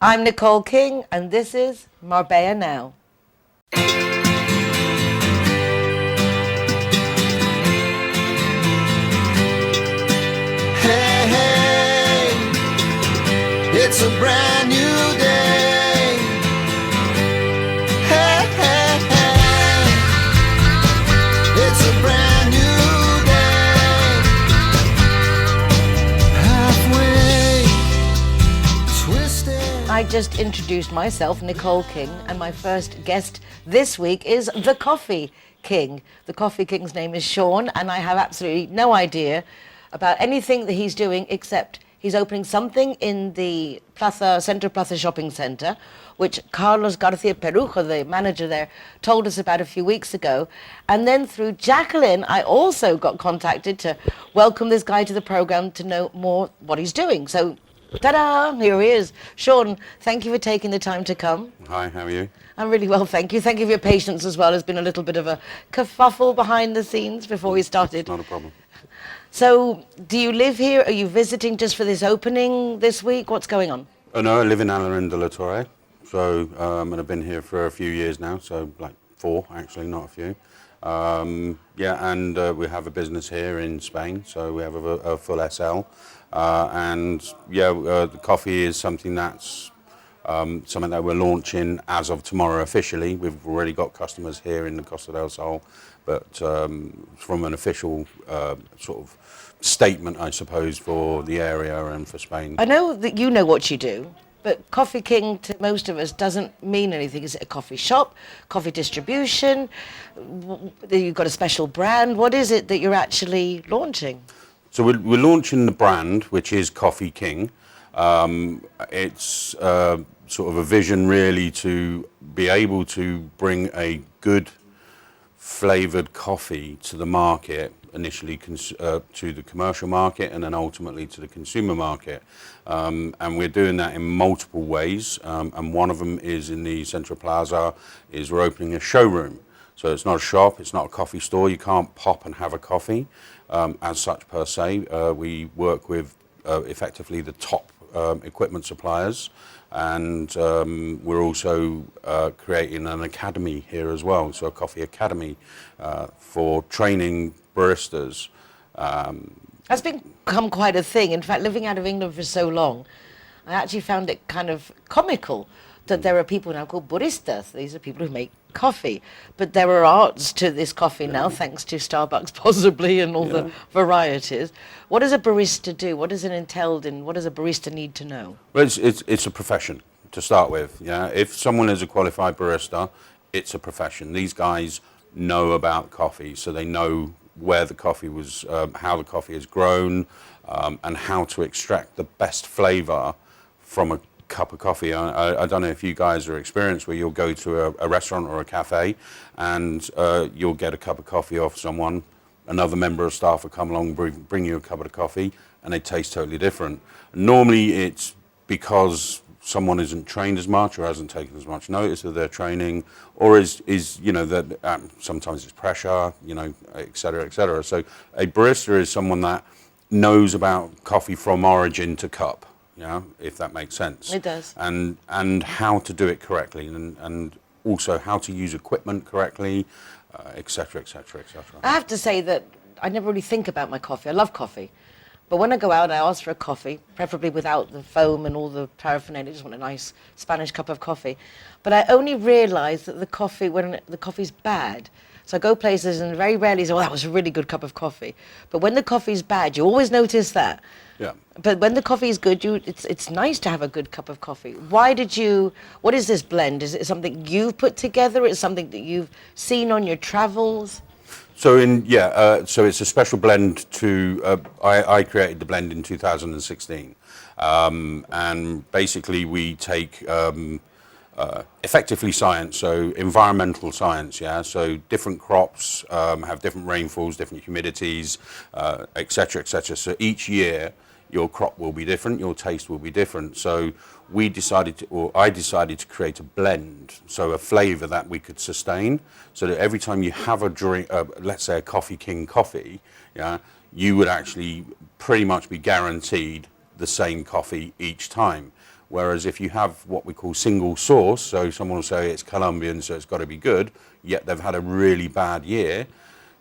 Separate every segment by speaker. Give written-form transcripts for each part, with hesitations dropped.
Speaker 1: I'm Nicole King, and this is Marbella Now.
Speaker 2: Hey, hey, it's a brand new day. Hey, hey, hey, it's a brand new day. Halfway twisted.
Speaker 1: I just introduced myself, Nicole King, and my first guest this week is the Coffee King. The Coffee King's name is Sean, and I have absolutely no idea about anything that he's doing except he's opening something in the Centro Plaza shopping centre, which Carlos Garcia Perujo, the manager there, told us about a few weeks ago. And then through Jacqueline, I also got contacted to welcome this guy to the programme to know more what he's doing. So, ta-da, here he is. Sean, thank you for taking the time to come.
Speaker 3: Hi, how are you?
Speaker 1: I'm really well, thank you. Thank you for your patience as well. There's been a little bit of a kerfuffle behind the scenes before we started.
Speaker 3: Not a problem.
Speaker 1: So, do you live here? Are you visiting just for this opening this week? What's going on?
Speaker 3: Oh no, I live in Alarin de la Torre, so and I've been here for a few years now, so like 4 actually, not a few. Yeah, and we have a business here in Spain, so we have a full SL, and yeah, the coffee is something that's something that we're launching as of tomorrow officially. We've already got customers here in the Costa del Sol, but from an official sort of statement, I suppose, for the area and for Spain.
Speaker 1: I know that you know what you do, but Coffee King to most of us doesn't mean anything. Is it a coffee shop, coffee distribution? You've got a special brand. What is it that you're actually launching?
Speaker 3: So we're launching the brand, which is Coffee King. It's sort of a vision really to be able to bring a good flavoured coffee to the market, initially to the commercial market and then ultimately to the consumer market. And we're doing that in multiple ways. And one of them is in the Centro Plaza, is we're opening a showroom. So it's not a shop, it's not a coffee store. You can't pop and have a coffee as such per se. We work with effectively the top equipment suppliers, and we're also creating an academy here as well, so a coffee academy for training baristas.
Speaker 1: That's become quite a thing. In fact, living out of England for so long, I actually found it kind of comical that there are people now called baristas. These are people who make coffee, but there are arts to this coffee now, thanks to Starbucks possibly and all the varieties. What does a barista do? What does it entail in? What does a barista need to know?
Speaker 3: Well, it's a profession to start with. Yeah, if someone is a qualified barista, it's a profession. These guys know about coffee, so they know where the coffee was, how the coffee is grown, and how to extract the best flavour from a cup of coffee. I don't know if you guys are experienced where you'll go to a restaurant or a cafe and you'll get a cup of coffee off someone, another member of staff will come along and bring you a cup of coffee, and they taste totally different. Normally it's because someone isn't trained as much or hasn't taken as much notice of their training, or is you know, that sometimes it's pressure, you know, et cetera, et cetera. So a barista is someone that knows about coffee from origin to cup. Yeah, if that makes sense.
Speaker 1: It does.
Speaker 3: And how to do it correctly, and also how to use equipment correctly, et cetera, et cetera, et cetera.
Speaker 1: I have to say that I never really think about my coffee. I love coffee. But when I go out, I ask for a coffee, preferably without the foam and all the paraphernalia. I just want a nice Spanish cup of coffee. But I only realise that the coffee, when the coffee's bad, so I go places and very rarely say, well, that was a really good cup of coffee. But when the coffee's bad, you always notice that.
Speaker 3: Yeah.
Speaker 1: But when the coffee is good, it's nice to have a good cup of coffee. What is this blend? Is it something you've put together? Is it something that you've seen on your travels?
Speaker 3: So so it's a special blend to, I created the blend in 2016. And basically we take effectively science, so environmental science, yeah. So different crops have different rainfalls, different humidities, et cetera, et cetera. So each year your crop will be different, your taste will be different. So I decided to create a blend, so a flavour that we could sustain, so that every time you have a drink, let's say a Coffee King coffee, yeah, you would actually pretty much be guaranteed the same coffee each time. Whereas if you have what we call single source, so someone will say it's Colombian, so it's got to be good, yet they've had a really bad year,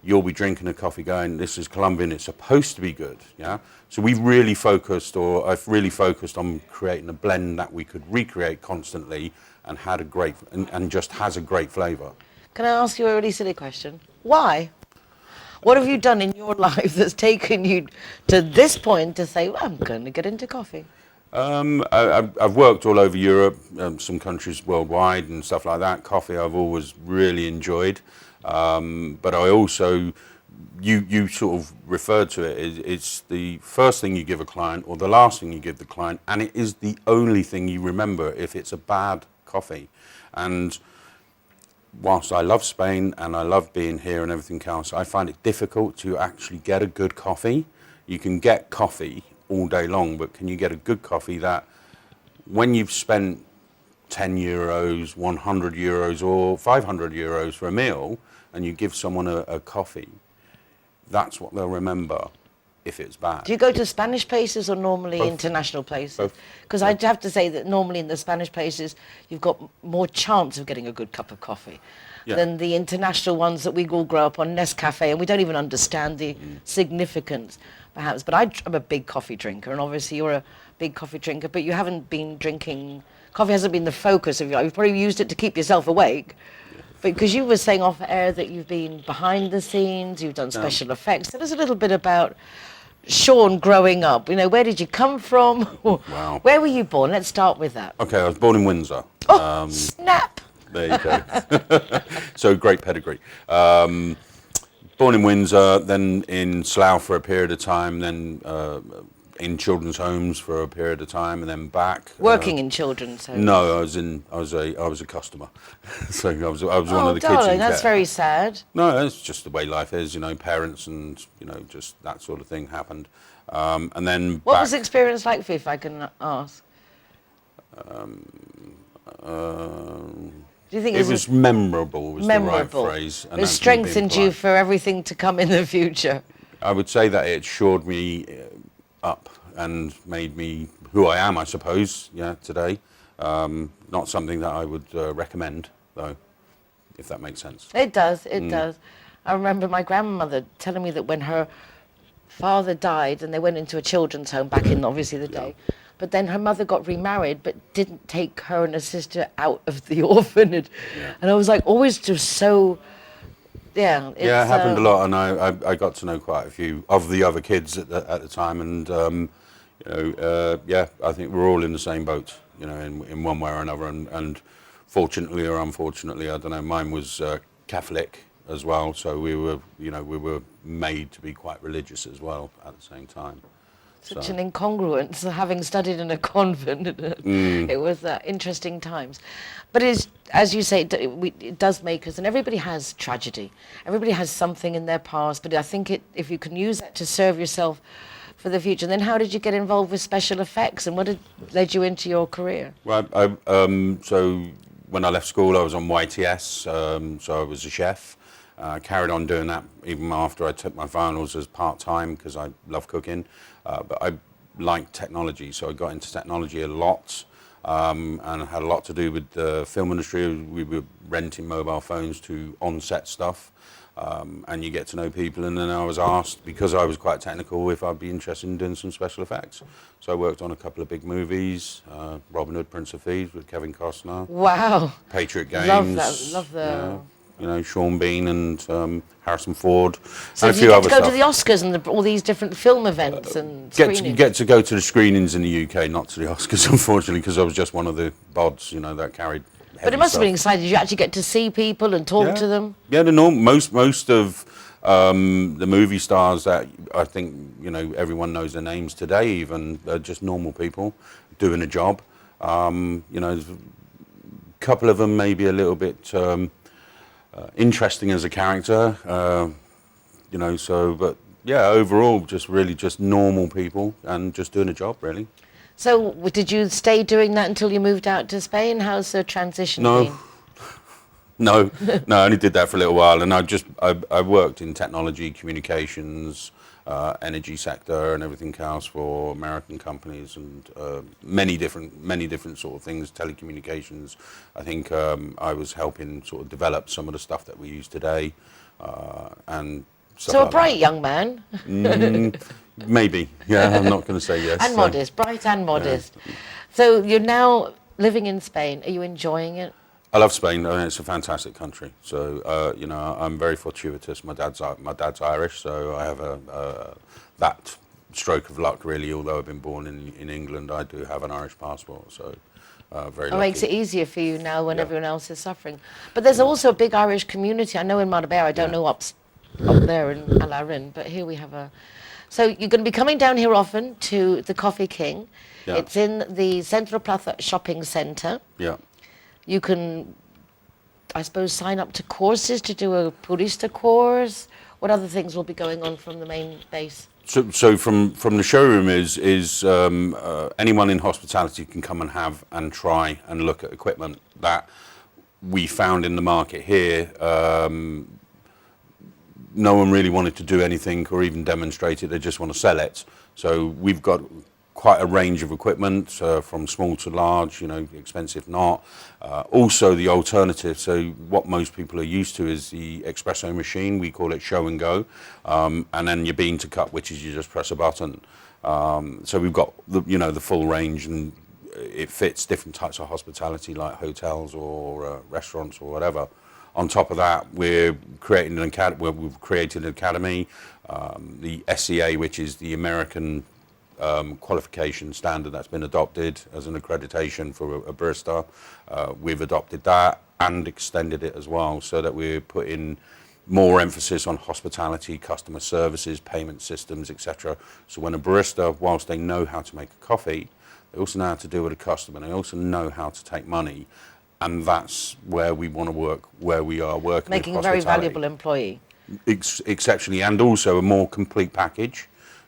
Speaker 3: you'll be drinking a coffee going, this is Colombian, it's supposed to be good, yeah? So we've really focused, or I've really focused on creating a blend that we could recreate constantly and had a great, and just has a great flavour.
Speaker 1: Can I ask you a really silly question? Why? What have you done in your life that's taken you to this point to say, well, I'm going to get into coffee?
Speaker 3: I've worked all over Europe, some countries worldwide and stuff like that. Coffee I've always really enjoyed. But I also, you sort of referred to it, it's the first thing you give a client or the last thing you give the client, and it is the only thing you remember if it's a bad coffee. And whilst I love Spain and I love being here and everything else, I find it difficult to actually get a good coffee. You can get coffee all day long, but can you get a good coffee that when you've spent 10 euros, 100 euros or 500 euros for a meal and you give someone a coffee, that's what they'll remember if it's bad.
Speaker 1: Do you go to Spanish places or normally
Speaker 3: Both.
Speaker 1: international places?
Speaker 3: Both.
Speaker 1: Because I'd have to say that normally in the Spanish places, you've got more chance of getting a good cup of coffee than the international ones that we all grow up on, Nescafe, and we don't even understand the significance, perhaps. But I'm a big coffee drinker, and obviously you're a big coffee drinker, but you haven't been drinking, coffee hasn't been the focus of your life. You've probably used it to keep yourself awake. Because you were saying off air that you've been behind the scenes, you've done special effects. Tell us a little bit about Sean growing up. You know, where did you come from?
Speaker 3: Wow.
Speaker 1: Where were you born? Let's start with that.
Speaker 3: Okay, I was born in Windsor.
Speaker 1: Oh, snap!
Speaker 3: There you go. So great pedigree. Born in Windsor, then in Slough for a period of time, then in children's homes for a period of time, and then back.
Speaker 1: Working in children's homes?
Speaker 3: No, I was a customer. So I was one of the kids.
Speaker 1: Darling,
Speaker 3: in
Speaker 1: that's
Speaker 3: care.
Speaker 1: very sad.
Speaker 3: No, it's just the way life is, you know, parents and, you know, just that sort of thing happened. And then
Speaker 1: What
Speaker 3: back,
Speaker 1: was the experience like for you, if I can ask? Do you think
Speaker 3: it was memorable, was
Speaker 1: memorable?
Speaker 3: the right phrase. And
Speaker 1: It
Speaker 3: that's me being
Speaker 1: strengthened you
Speaker 3: polite.
Speaker 1: for everything to come in the future?
Speaker 3: I would say that it shored me up and made me who I am, I suppose, today. Not something that I would recommend, though, if that makes sense.
Speaker 1: It does, it does. I remember my grandmother telling me that when her father died and they went into a children's home back in obviously the day, but then her mother got remarried but didn't take her and her sister out of the orphanage. And I was like always just so, it's,
Speaker 3: It happened a lot, and I got to know quite a few of the other kids at the time, and I think we're all in the same boat, you know, in one way or another, and fortunately or unfortunately, I don't know, mine was Catholic as well, so we were made to be quite religious as well at the same time.
Speaker 1: Such an incongruence, having studied in a convent. It was interesting times. But it is, as you say, it does make us, and everybody has tragedy. Everybody has something in their past, but I think if you can use that to serve yourself for the future. Then how did you get involved with special effects, and what led you into your career?
Speaker 3: Well, so when I left school, I was on YTS, so I was a chef. Carried on doing that even after I took my finals as part-time because I love cooking. But I liked technology, so I got into technology a lot, and it had a lot to do with the film industry. We were renting mobile phones to on-set stuff, and you get to know people. And then I was asked, because I was quite technical, if I'd be interested in doing some special effects. So I worked on a couple of big movies, Robin Hood, Prince of Thieves with Kevin Costner.
Speaker 1: Wow.
Speaker 3: Patriot Games.
Speaker 1: Love that, love the...
Speaker 3: You know, Sean Bean and Harrison Ford,
Speaker 1: So
Speaker 3: and a
Speaker 1: you
Speaker 3: few
Speaker 1: get
Speaker 3: other
Speaker 1: to go
Speaker 3: stuff.
Speaker 1: to the Oscars and all these different film events and screenings?
Speaker 3: Get to go to the screenings in the UK, not to the Oscars, unfortunately, because I was just one of the bods, you know, that carried heavy
Speaker 1: But it must have been
Speaker 3: stuff.
Speaker 1: exciting. Did you actually get to see people and talk to them?
Speaker 3: Yeah, most of the movie stars that I think, you know, everyone knows their names today, even they're just normal people doing a job. You know, a couple of them maybe a little bit interesting as a character, you know, so, but yeah, overall, just really just normal people and just doing a job, really.
Speaker 1: So did you stay doing that until you moved out to Spain? How's the transition been?
Speaker 3: No, I only did that for a little while, and I worked in technology, communications, energy sector and everything else for American companies, and many different sort of things, telecommunications. I think I was helping sort of develop some of the stuff that we use today, and stuff
Speaker 1: So a
Speaker 3: like
Speaker 1: bright
Speaker 3: that.
Speaker 1: young man.
Speaker 3: Maybe, yeah. I'm not going to say yes.
Speaker 1: And modest, bright and modest. So you're now living in Spain. Are you enjoying it?
Speaker 3: I love Spain. I mean, it's a fantastic country. So you know, I'm very fortuitous. My dad's Irish, so I have that stroke of luck really. Although I've been born in England, I do have an Irish passport. So very
Speaker 1: It
Speaker 3: lucky.
Speaker 1: makes it easier for you now when
Speaker 3: Yeah.
Speaker 1: everyone else is suffering. But there's also a big Irish community. I know in Marbella, I don't know up there in Alarin, but here we have a... So you're going to be coming down here often to the Coffee King.
Speaker 3: Yeah.
Speaker 1: It's in the Central Plaza shopping centre.
Speaker 3: Yeah.
Speaker 1: You can, I suppose, sign up to courses to do a Purista course. What other things will be going on from the main base?
Speaker 3: So from the showroom is anyone in hospitality can come and have and try and look at equipment that we found in the market here. No one really wanted to do anything or even demonstrate it. They just want to sell it. So we've got quite a range of equipment from small to large, you know, expensive not. Also the alternative, so what most people are used to is the espresso machine. We call it show and go. And then your bean to cup, which is you just press a button. So we've got the full range, and it fits different types of hospitality like hotels or restaurants or whatever. On top of that, we're creating an academy. We've created an academy, the SCA, which is the American qualification standard that's been adopted as an accreditation for a barista. We've adopted that and extended it as well, so that we're putting more emphasis on hospitality, customer services, payment systems, etc. So when a barista, whilst they know how to make a coffee, they also know how to deal with a customer. They also know how to take money. And that's where we want to work, where we are working.
Speaker 1: Making a
Speaker 3: with
Speaker 1: very
Speaker 3: hospitality.
Speaker 1: valuable employee.
Speaker 3: Exceptionally, and also a more complete package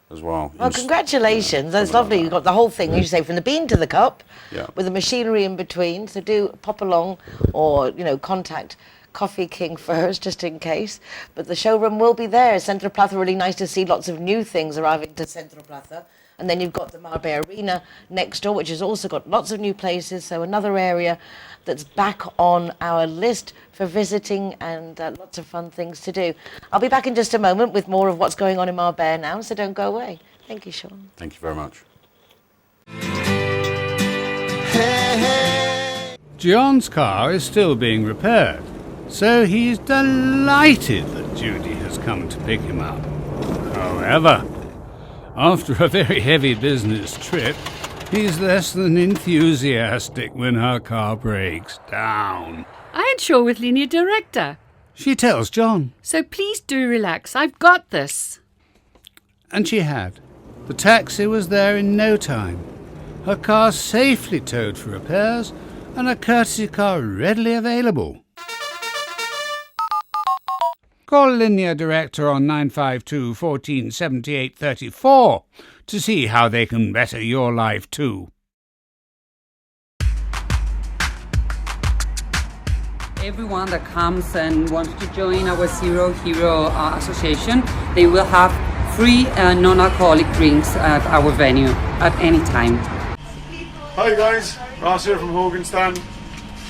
Speaker 3: as well.
Speaker 1: Well, congratulations. That's lovely. You've got the whole thing, you say, from the bean to the cup,
Speaker 3: Yeah.
Speaker 1: with the machinery in between. So do pop along or, contact Coffee King first, just in case. But the showroom will be there. Central Plaza, really nice to see lots of new things arriving to Central Plaza. And then you've got the Marbella Arena next door, which has also got lots of new places. So another area that's back on our list for visiting, and lots of fun things to do. I'll be back in just a moment with more of what's going on in Marbella now, so don't go away. Thank you, Sean.
Speaker 3: Thank you very much.
Speaker 4: John's car is still being repaired, so he's delighted that Judy has come to pick him up. However, after a very heavy business trip, he's less than enthusiastic when her car breaks down.
Speaker 5: I insure with Linear Director,
Speaker 4: She tells John,
Speaker 5: so please do relax. I've got this.
Speaker 4: and she had. The taxi was there in no time, her car safely towed for repairs, and a courtesy car readily available. Call Linear Director on 952 1478 34 to see how they can better your life too.
Speaker 6: Everyone that comes and wants to join our Zero Hero Association, they will have free non-alcoholic drinks at our venue at any time.
Speaker 7: Hi guys, Ross here from Hogan Stand.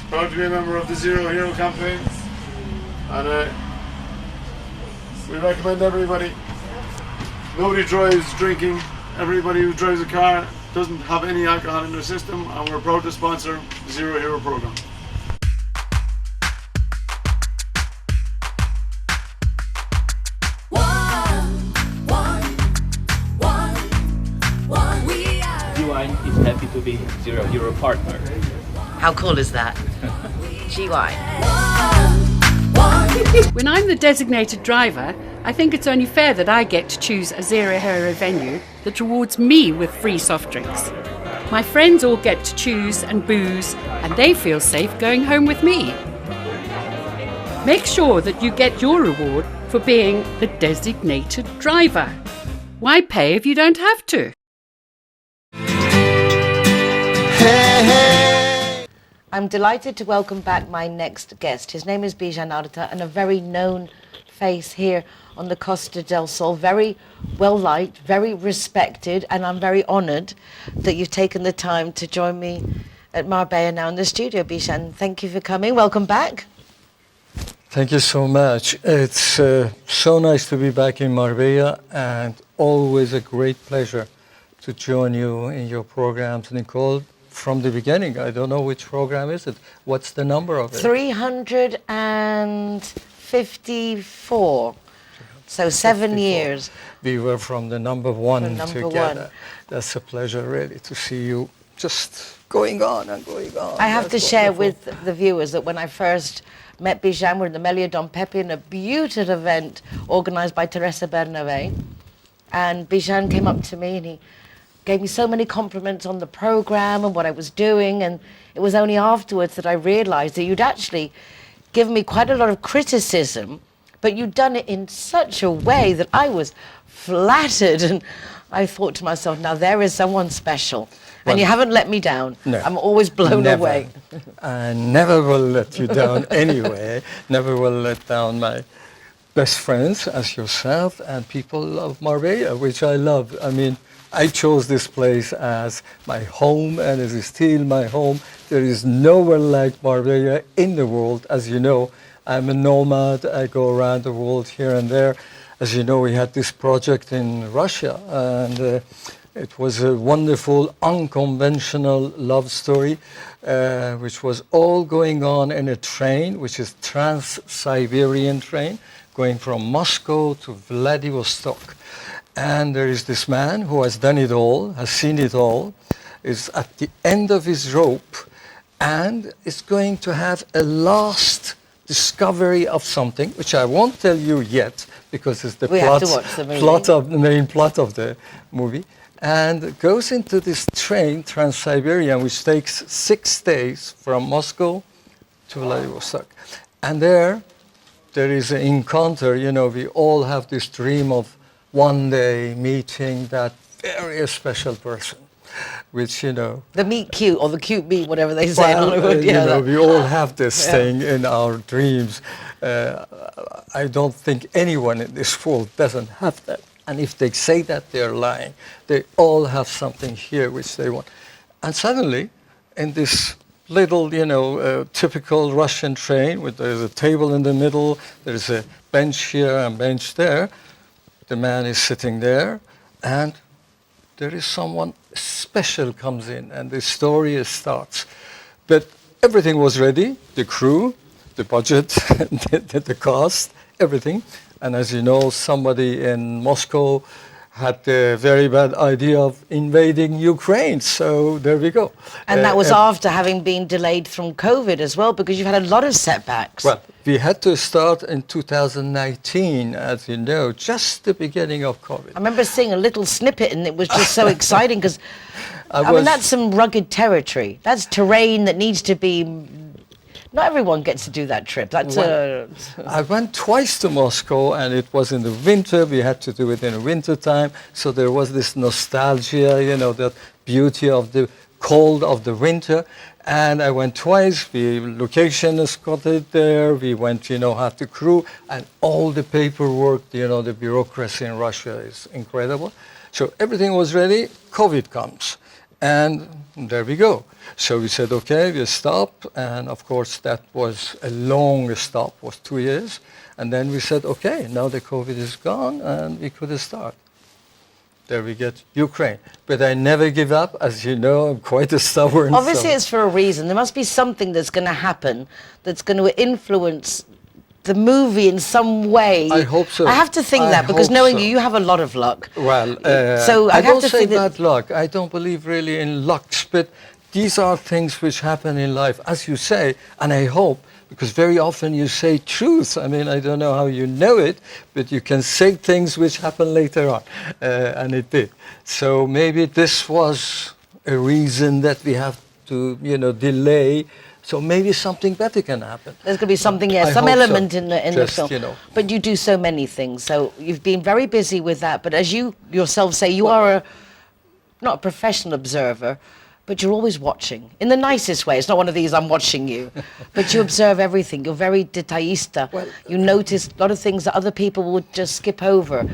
Speaker 7: Proud to be a member of the Zero Hero campaign. And we recommend everybody. Nobody drives drinking. Everybody who drives a car doesn't have any alcohol in their system, and we're proud to sponsor the Zero Hero program.
Speaker 8: G-Wine is happy to be Zero Hero partner.
Speaker 1: How cool is that? GY.
Speaker 5: When I'm the designated driver, I think it's only fair that I get to choose a Zero Hero venue that rewards me with free soft drinks. My friends all get to choose and booze, and they feel safe going home with me. Make sure that you get your reward for being the designated driver. Why pay if you don't have to?
Speaker 1: I'm delighted to welcome back my next guest. His name is Bijan Arta, and a very known face here on the Costa del Sol. Very well liked, very respected, and I'm very honoured that you've taken the time to join me at Marbella Now in the studio, Bishan. Thank you for coming. Welcome back.
Speaker 9: Thank you so much. It's so nice to be back in Marbella, and always a great pleasure to join you in your programs, Nicole. From the beginning, I don't know which program is it. What's the number of it?
Speaker 1: 354. So 7 years.
Speaker 9: We were from the number one
Speaker 1: From number
Speaker 9: together.
Speaker 1: one.
Speaker 9: That's a pleasure, really, to see you just going on and going on.
Speaker 1: I have to
Speaker 9: That's
Speaker 1: share
Speaker 9: wonderful.
Speaker 1: with the viewers that when I first met Bijan, we're in the Melia Don Pepe in a beautiful event organised by Teresa Bernabé. And Bijan came up to me and he gave me so many compliments on the program and what I was doing, and it was only afterwards that I realized that you'd actually given me quite a lot of criticism, but you'd done it in such a way that I was flattered, and I thought to myself, now there is someone special. And you haven't let me down.
Speaker 9: No.
Speaker 1: I'm always blown
Speaker 9: Never.
Speaker 1: away.
Speaker 9: I never will let you down anyway. Never will let down my best friends as yourself and people of Marbella, which I love. I mean, I chose this place as my home, and it is still my home. There is nowhere like Marbella in the world. As you know, I'm a nomad. I go around the world here and there. As you know, we had this project in Russia, and it was a wonderful, unconventional love story, which was all going on in a train, which is Trans-Siberian train, going from Moscow to Vladivostok. And there is this man who has done it all, has seen it all, is at the end of his rope, and is going to have a last discovery of something, which I won't tell you yet, because it's the
Speaker 1: We have to watch the movie.
Speaker 9: main plot of the movie, and goes into this train, Trans-Siberian, which takes 6 days from Moscow to Vladivostok. And there is an encounter. You know, we all have this dream of one day meeting that very special person, which, you know...
Speaker 1: The meet cute, or the cute meet, whatever they say in Hollywood.
Speaker 9: you
Speaker 1: Yeah,
Speaker 9: know,
Speaker 1: that-
Speaker 9: we all have this thing in our dreams. I don't think anyone in this world doesn't have that. And if they say that, they're lying. They all have something here which they want. And suddenly, in this little, you know, typical Russian train, with there's a table in the middle, there's a bench here and bench there, the man is sitting there, and there is someone special comes in, and the story starts. But everything was ready, the crew, the budget, the cost, everything. And as you know, somebody in Moscow had the very bad idea of invading Ukraine. So there we go.
Speaker 1: And that was after having been delayed from COVID as well, because you've had a lot of setbacks.
Speaker 9: Well, we had to start in 2019, as you know, just the beginning of COVID.
Speaker 1: I remember seeing a little snippet, and it was just so exciting because, I mean,
Speaker 9: was-
Speaker 1: that's some rugged territory. That's terrain that needs to be... Not everyone gets to do that trip. That's
Speaker 9: I went twice to Moscow, and it was in the winter. We had to do it in the winter time. So there was this nostalgia, you know, that beauty of the cold of the winter. And I went twice. The location is spotted there. We went, you know, had the crew, and all the paperwork, you know, the bureaucracy in Russia is incredible. So everything was ready. COVID comes. And there we go. So we said, okay, we'll stop. And of course, that was a long stop, was 2 years. And then we said, okay, now the COVID is gone, and we could start. There we get Ukraine. But I never give up. As you know, I'm quite a stubborn.
Speaker 1: Obviously,
Speaker 9: so-
Speaker 1: it's for a reason. There must be something that's going to happen that's going to influence the movie in some way.
Speaker 9: I hope so.
Speaker 1: I have to think
Speaker 9: I
Speaker 1: that, because
Speaker 9: hope
Speaker 1: knowing
Speaker 9: so.
Speaker 1: you, you have a lot of luck.
Speaker 9: Well,
Speaker 1: So I
Speaker 9: I
Speaker 1: have
Speaker 9: don't
Speaker 1: to
Speaker 9: say
Speaker 1: think that-
Speaker 9: bad luck. I don't believe really in lucks, but these are things which happen in life, as you say, and I hope, because very often you say truth. I mean, I don't know how you know it, but you can say things which happen later on, and it did. So maybe this was a reason that we have to, you know, delay. So maybe something better can happen.
Speaker 1: There's going to be something, yeah,
Speaker 9: I
Speaker 1: some
Speaker 9: hope so.
Speaker 1: element in the
Speaker 9: Just,
Speaker 1: film.
Speaker 9: you know.
Speaker 1: But you do so many things. So you've been very busy with that. But as you yourself say, you are not a professional observer, but you're always watching in the nicest way. It's not one of these I'm watching you, but you observe everything. You're very detallista. You notice a lot of things that other people would just skip over.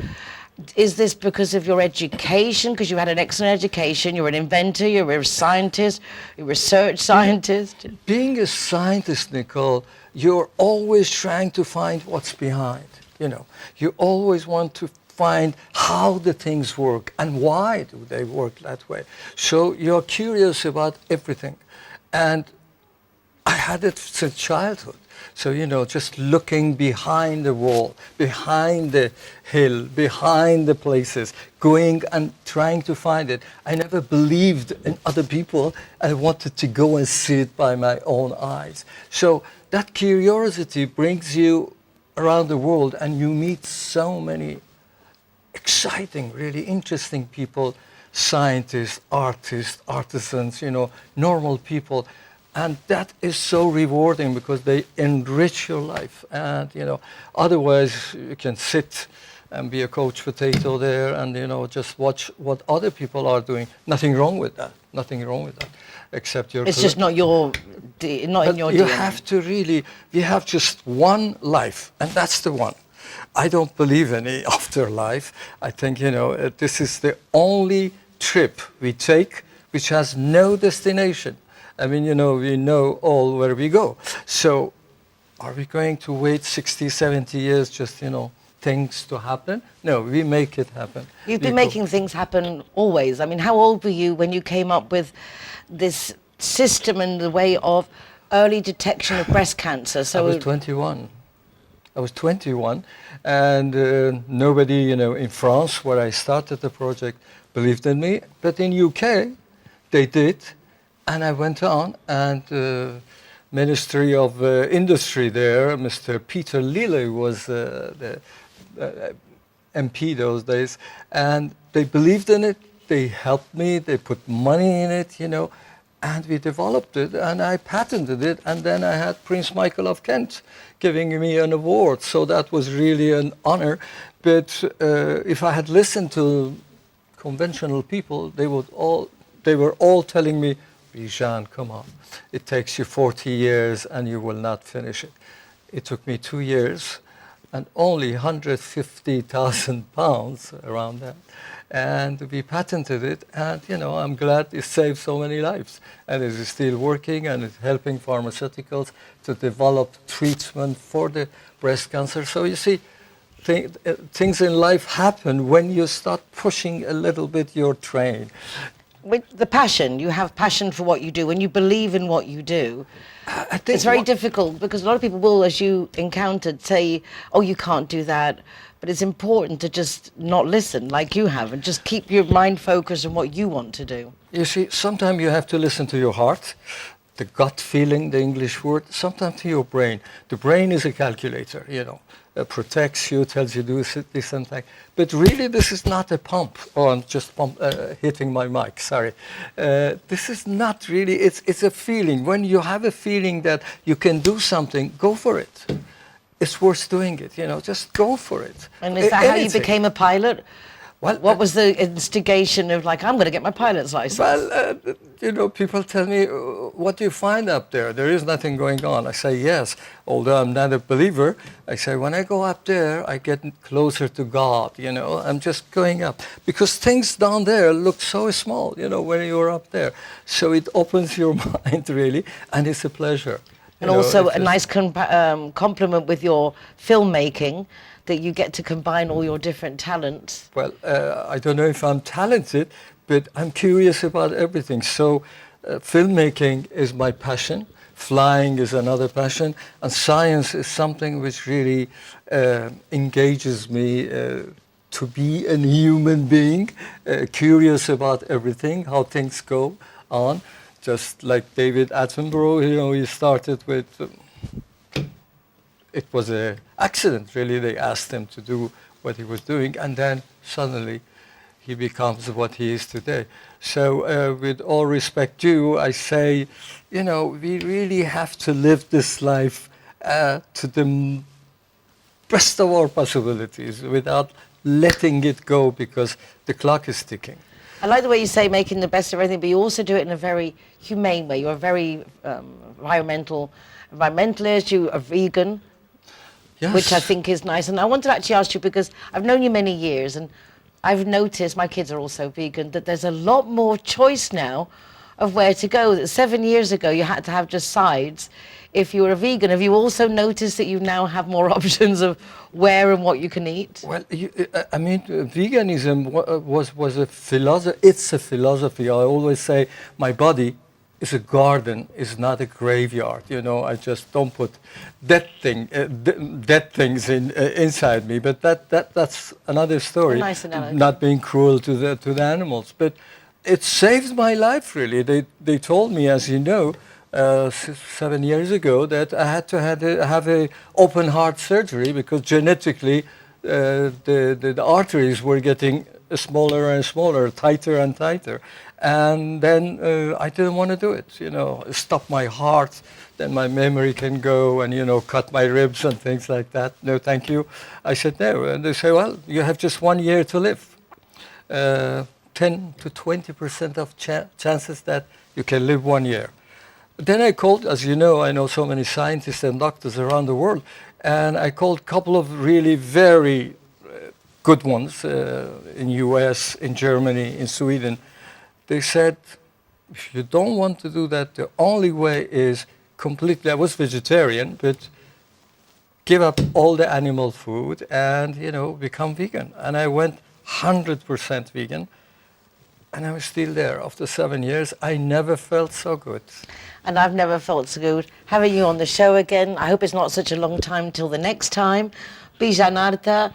Speaker 1: Is this because of your education? Because you had an excellent education, you're an inventor, you're a scientist, you're a research scientist.
Speaker 9: Being a scientist, Nicole, you're always trying to find what's behind. You know, you always want to find how the things work and why do they work that way. So you're curious about everything. And I had it since childhood. So, you know, just looking behind the wall, behind the hill, behind the places, going and trying to find it. I never believed in other people. I wanted to go and see it by my own eyes. So that curiosity brings you around the world and you meet so many exciting, really interesting people, scientists, artists, artisans, you know, normal people. And that is so rewarding because they enrich your life. And, you know, otherwise you can sit and be a couch potato there and, you know, just watch what other people are doing. Nothing wrong with that. Nothing wrong with that. Except your...
Speaker 1: It's just not your, not in your
Speaker 9: you
Speaker 1: DNA.
Speaker 9: have to really, we have just one life, and that's the one. I don't believe any afterlife. I think, you know, this is the only trip we take which has no destination. I mean, you know, we know all where we go. So are we going to wait 60, 70 years just, you know, things to happen? No, we make it happen.
Speaker 1: You've been making things happen always. I mean, how old were you when you came up with this system and the way of early detection of breast cancer? So
Speaker 9: I was 21. I was 21, and nobody, you know, in France, where I started the project, believed in me. But in UK, they did. And I went on, and Ministry of Industry there, Mr. Peter Lille was the MP those days, and they believed in it, they helped me, they put money in it, you know, and we developed it, and I patented it, and then I had Prince Michael of Kent giving me an award, so that was really an honor. But if I had listened to conventional people, they were all telling me, Jean, come on. It takes you 40 years and you will not finish it. It took me 2 years and only 150,000 pounds around that. And we patented it, and, you know, I'm glad it saved so many lives. And it is still working, and it's helping pharmaceuticals to develop treatment for the breast cancer. So you see, things in life happen when you start pushing a little bit your train.
Speaker 1: with the passion, you have passion for what you do, when you believe in what you do,
Speaker 9: I think
Speaker 1: it's very difficult because a lot of people will, as you encountered, say, oh, you can't do that. But it's important to just not listen like you have and just keep your mind focused on what you want to do.
Speaker 9: You see, sometimes you have to listen to your heart, the gut feeling, the English word, sometimes to your brain. The brain is a calculator, you know. It protects you, tells you do this and that. But really, this is not a pump. Oh, I'm just hitting my mic, sorry. This is not really, it's a feeling. When you have a feeling that you can do something, go for it. It's worth doing it, you know, just go for it.
Speaker 1: And is that how you became a pilot?
Speaker 9: Well,
Speaker 1: what was the instigation of like, I'm going to get my pilot's license?
Speaker 9: Well, you know, people tell me, what do you find up there? There is nothing going on. I say, yes, although I'm not a believer. I say, when I go up there, I get closer to God, you know. I'm just going up. Because things down there look so small, you know, when you're up there. So it opens your mind, really, and it's a pleasure.
Speaker 1: And also a nice compliment with your filmmaking, that you get to combine all your different talents.
Speaker 9: Well, I don't know if I'm talented, but I'm curious about everything. So filmmaking is my passion, flying is another passion, and science is something which really engages me to be a human being, curious about everything, how things go on. Just like David Attenborough, you know, he started with... it was an accident, really. They asked him to do what he was doing, and then suddenly he becomes what he is today. So with all respect due, I say, you know, we really have to live this life to the best of our possibilities without letting it go, because the clock is ticking.
Speaker 1: I like the way you say making the best of everything, but you also do it in a very humane way. You're a very environmentalist, you're a vegan,
Speaker 9: Yes.
Speaker 1: which I think is nice. And I wanted to actually ask you, because I've known you many years, and I've noticed, my kids are also vegan, that there's a lot more choice now of where to go. That 7 years ago you had to have just sides if you were a vegan. Have you also noticed that you now have more options of where and what you can eat?
Speaker 9: Well, I mean, veganism was a philosophy. It's a philosophy. I always say my body is a garden, is not a graveyard. You know, I just don't put dead things inside me. But that's another story.
Speaker 1: A nice analogy.
Speaker 9: Not being cruel to the animals, but it saved my life really. They told me, as you know, 7 years ago, that I had to have a open heart surgery because genetically the arteries were getting smaller and smaller, tighter and tighter. And then I didn't want to do it, you know, stop my heart, then my memory can go and, you know, cut my ribs and things like that. No, thank you. I said no. And they say, well, you have just 1 year to live. 10 to 20% of chances that you can live 1 year. Then I called, as you know, I know so many scientists and doctors around the world, and I called a couple of really very good ones in US, in Germany, in Sweden. They said, if you don't want to do that, the only way is completely, I was vegetarian, but give up all the animal food and, you know, become vegan. And I went 100% vegan. And I was still there after 7 years. I never felt so good.
Speaker 1: And I've never felt so good having you on the show again. I hope it's not such a long time till the next time. Bijan Arta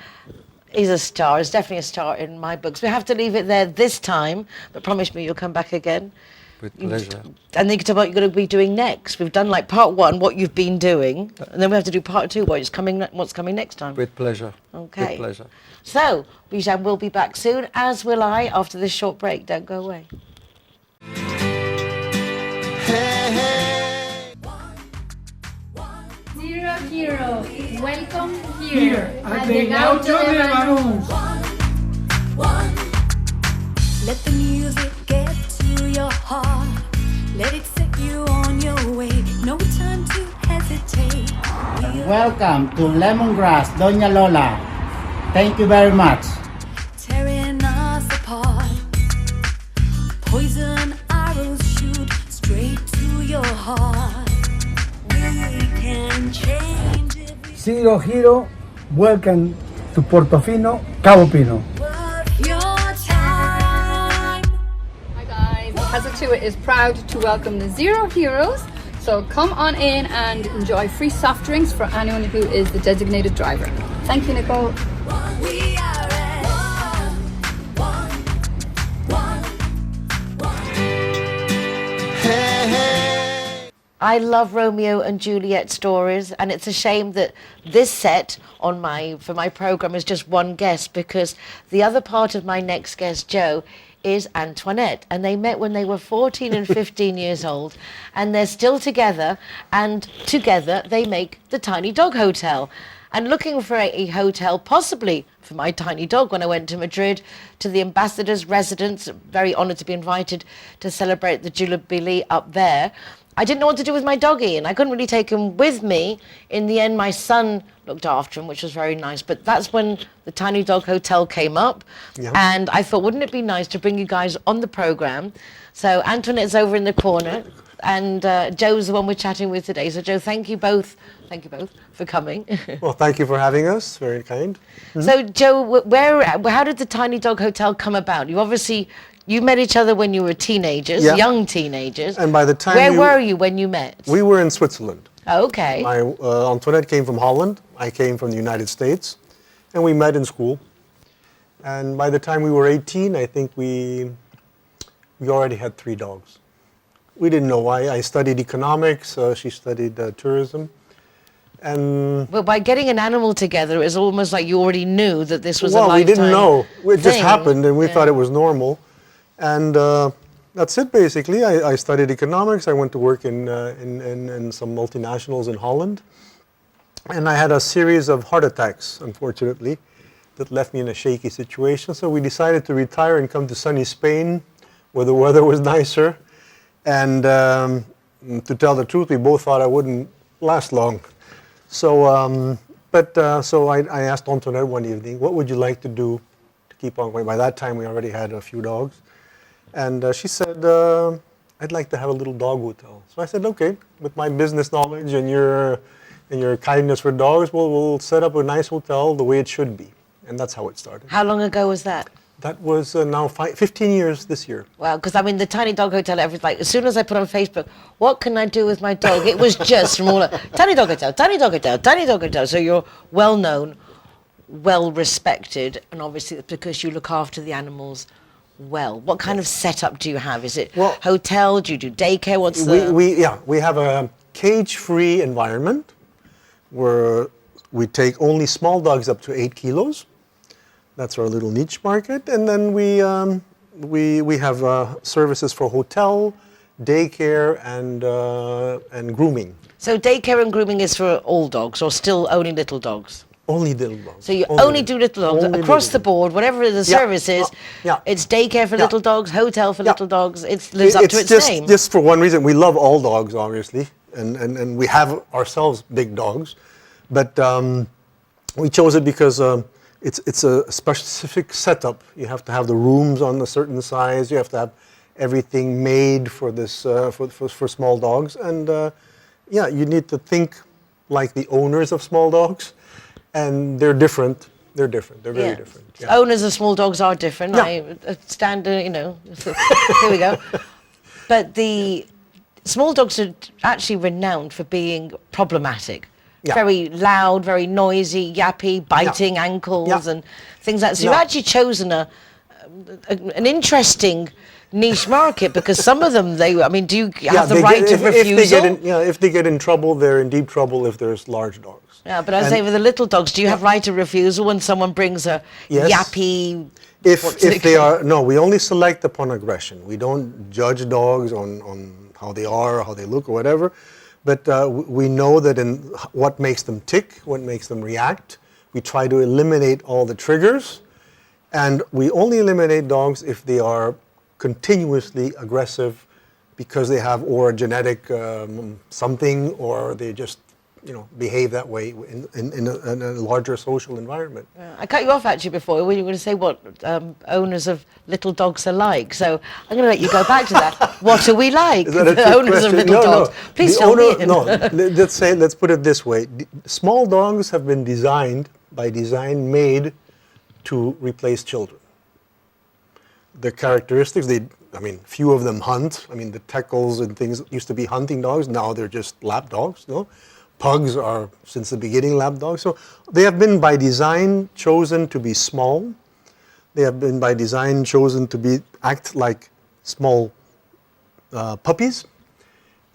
Speaker 1: is a star. He's definitely a star in my books. We have to leave it there this time, but promise me you'll come back again.
Speaker 9: With pleasure.
Speaker 1: And think about what you're going to be doing next. We've done like part 1, what you've been doing, and then we have to do part 2, what's coming next time.
Speaker 9: With pleasure.
Speaker 1: Okay.
Speaker 9: With pleasure.
Speaker 1: So, Bijan will be back soon, as will I, after this short break. Don't go away.
Speaker 10: Zero Hero, welcome here at the Gaucho de Banús.
Speaker 11: Let the music get to your heart. Let it set you on your way. No time to hesitate.
Speaker 12: Welcome to Lemongrass, Doña Lola. Thank you very much.
Speaker 11: Tearing us apart. Poison arrows shoot straight to your heart. We can change every
Speaker 13: Zero Hero, welcome to Portofino, Cabo Pino.
Speaker 11: worth your time.
Speaker 10: Hi guys, Kazatua is proud to welcome the Zero Heroes. So come on in and enjoy free soft drinks for anyone who is the designated driver. Thank you, Nicole.
Speaker 11: We are at
Speaker 1: I love Romeo and Juliet stories, and it's a shame that this set for my program is just one guest, because the other part of my next guest, Joe, is Antoinette, and they met when they were 14 and 15 years old, and they're still together, and together they make the Tiny Dog Hotel. And looking for a hotel, possibly for my tiny dog, when I went to Madrid to the ambassador's residence, very honoured to be invited to celebrate the Jubilee up there. I didn't know what to do with my doggy, and I couldn't really take him with me. In the end, my son looked after him, which was very nice. But that's when the Tiny Dog Hotel came up, and I thought, wouldn't it be nice to bring you guys on the programme? So Antoinette's over in the corner, and Joe's the one we're chatting with today. So Joe, thank you both for coming.
Speaker 14: Well, thank you for having us. Very kind.
Speaker 1: So Joe, how did the Tiny Dog Hotel come about? You met each other when you were teenagers, young teenagers.
Speaker 14: And by the time
Speaker 1: Where were you when you met?
Speaker 14: We were in Switzerland.
Speaker 1: Okay.
Speaker 14: Antoinette came from Holland. I came from the United States. And we met in school. And by the time we were 18, I think we already had 3 dogs. We didn't know why. I studied economics. She studied tourism. And
Speaker 1: well, by getting an animal together, it was almost like you already knew that this was a lifetime
Speaker 14: Well, we didn't know. It just
Speaker 1: thing.
Speaker 14: happened, and we thought it was normal. And that's it, basically. I studied economics. I went to work in some multinationals in Holland. And I had a series of heart attacks, unfortunately. that left me in a shaky situation. So we decided to retire and come to sunny Spain, where the weather was nicer. And to tell the truth, we both thought I wouldn't last long. So, so I asked Antoinette one evening, what would you like to do to keep on going? By that time, we already had a few dogs. And she said, I'd like to have a little dog hotel. So I said, okay, with my business knowledge and your kindness for dogs, we'll set up a nice hotel the way it should be. And that's how it started.
Speaker 1: How long ago was that?
Speaker 14: That was now 15 years this year.
Speaker 1: Well, because I mean, the tiny dog hotel, like, as soon as I put on Facebook, what can I do with my dog? It was just from all, tiny dog hotel, tiny dog hotel, tiny dog hotel. So you're well known, well respected, and obviously it's because you look after the animals well. What kind of setup do you have? Is it hotel? Do you do daycare? What's
Speaker 14: we have a cage-free environment where we take only small dogs up to 8 kilos. That's our little niche market, and then we have services for hotel, daycare, and grooming.
Speaker 1: So daycare and grooming is for all dogs, or still only little dogs?
Speaker 14: Only little dogs.
Speaker 1: So you only do little dogs across the board, whatever the service is. It's daycare for little dogs, hotel for little dogs. It lives up to its name.
Speaker 14: Just for one reason, we love all dogs, obviously, and we have ourselves big dogs, but we chose it because. It's a specific setup. You have to have the rooms on a certain size. You have to have everything made for this for small dogs. And you need to think like the owners of small dogs, and they're different. They're different. They're very different. Yeah.
Speaker 1: Owners of small dogs are different. I stand, here we go. But the small dogs are actually renowned for being problematic.
Speaker 14: Yeah.
Speaker 1: Very loud, very noisy, yappy, biting ankles and things like that. So you've actually chosen an interesting niche market, because some of them, do you have the right of refusal?
Speaker 14: If they get in trouble, they're in deep trouble if there's large dogs.
Speaker 1: Yeah, but I say with the little dogs, do you have right of refusal when someone brings a yappy?
Speaker 14: If they are, no, we only select upon aggression. We don't judge dogs on how they are, or how they look, or whatever. But we know that in what makes them tick, what makes them react. We try to eliminate all the triggers, and we only eliminate dogs if they are continuously aggressive because they have or a genetic something, or they just behave that way in a larger social environment.
Speaker 1: I cut you off actually before when you were going to say what owners of little dogs are like. So I'm going to let you go back to that. What are we like, the owners of little dogs? Please tell me.
Speaker 14: No, let's put it this way. Small dogs have been designed, by design, made to replace children. The characteristics, few of them hunt. The Teckles and things used to be hunting dogs. Now they're just lap dogs, Pugs are, since the beginning, lap dogs. So they have been by design chosen to be small. They have been by design chosen to act like small puppies.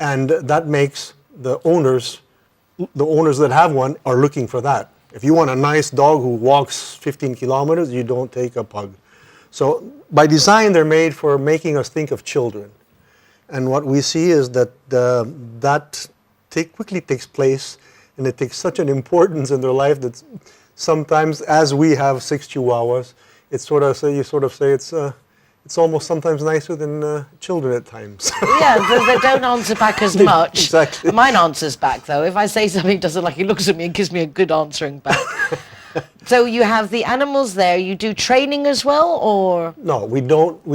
Speaker 14: And that makes the owners that have one are looking for that. If you want a nice dog who walks 15 kilometers, you don't take a pug. So by design, they're made for making us think of children. And what we see is that that quickly takes place, and it takes such an importance in their life that sometimes, as we have 6 Chihuahuas, it's it's almost sometimes nicer than children at times.
Speaker 1: Yeah, they don't answer back as much.
Speaker 14: Exactly.
Speaker 1: Mine answers back though. If I say something he doesn't like, he looks at me and gives me a good answering back. So you have the animals there. You do training as well, or?
Speaker 14: No, we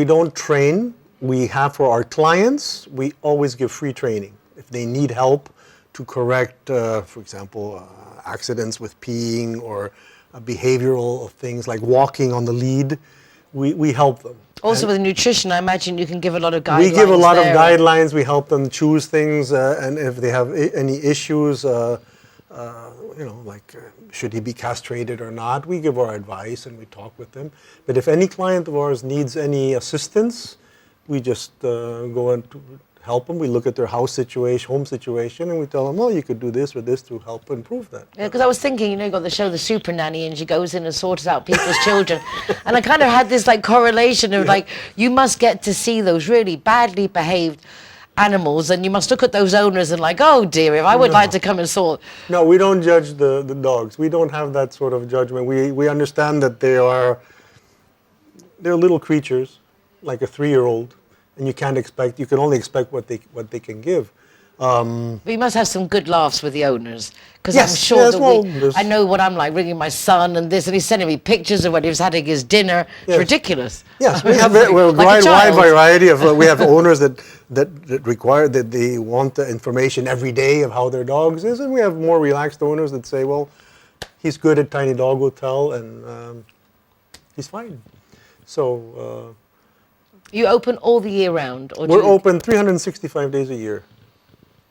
Speaker 14: don't train. We have, for our clients, we always give free training. If they need help to correct, for example, accidents with peeing, or behavioral things like walking on the lead, we help them.
Speaker 1: Also with nutrition, I imagine you can give a lot of guidelines.
Speaker 14: We give a lot of guidelines. We help them choose things, and if they have any issues, should he be castrated or not, we give our advice and we talk with them. But if any client of ours needs any assistance, we just go and help them. We look at their home situation, and we tell them, you could do this or this to help improve that.
Speaker 1: Yeah, because I was thinking, you got the show The Super Nanny, and she goes in and sorts out people's children. And I kind of had this correlation of you must get to see those really badly behaved animals, and you must look at those owners and like, oh dear, if I would like to come and saw.
Speaker 14: No, we don't judge the dogs. We don't have that sort of judgment. We understand that they're little creatures, like a 3-year-old, and you can only expect what they can give.
Speaker 1: But you must have some good laughs with the owners, because
Speaker 14: Yes,
Speaker 1: I'm sure
Speaker 14: yes,
Speaker 1: that
Speaker 14: well,
Speaker 1: I know what I'm like, ringing my son and this, and he's sending me pictures of when he was having his dinner. It's
Speaker 14: Yes.
Speaker 1: ridiculous.
Speaker 14: Yes,
Speaker 1: I
Speaker 14: we
Speaker 1: mean,
Speaker 14: have
Speaker 1: like-
Speaker 14: a
Speaker 1: like a
Speaker 14: wide
Speaker 1: child.
Speaker 14: variety of. We have owners that require that they want the information every day of how their dogs is, and we have more relaxed owners that say, well, he's good at Tiny Dog Hotel, and he's fine. So
Speaker 1: You open all the year round? Or do
Speaker 14: we're
Speaker 1: you-
Speaker 14: open 365 days a year,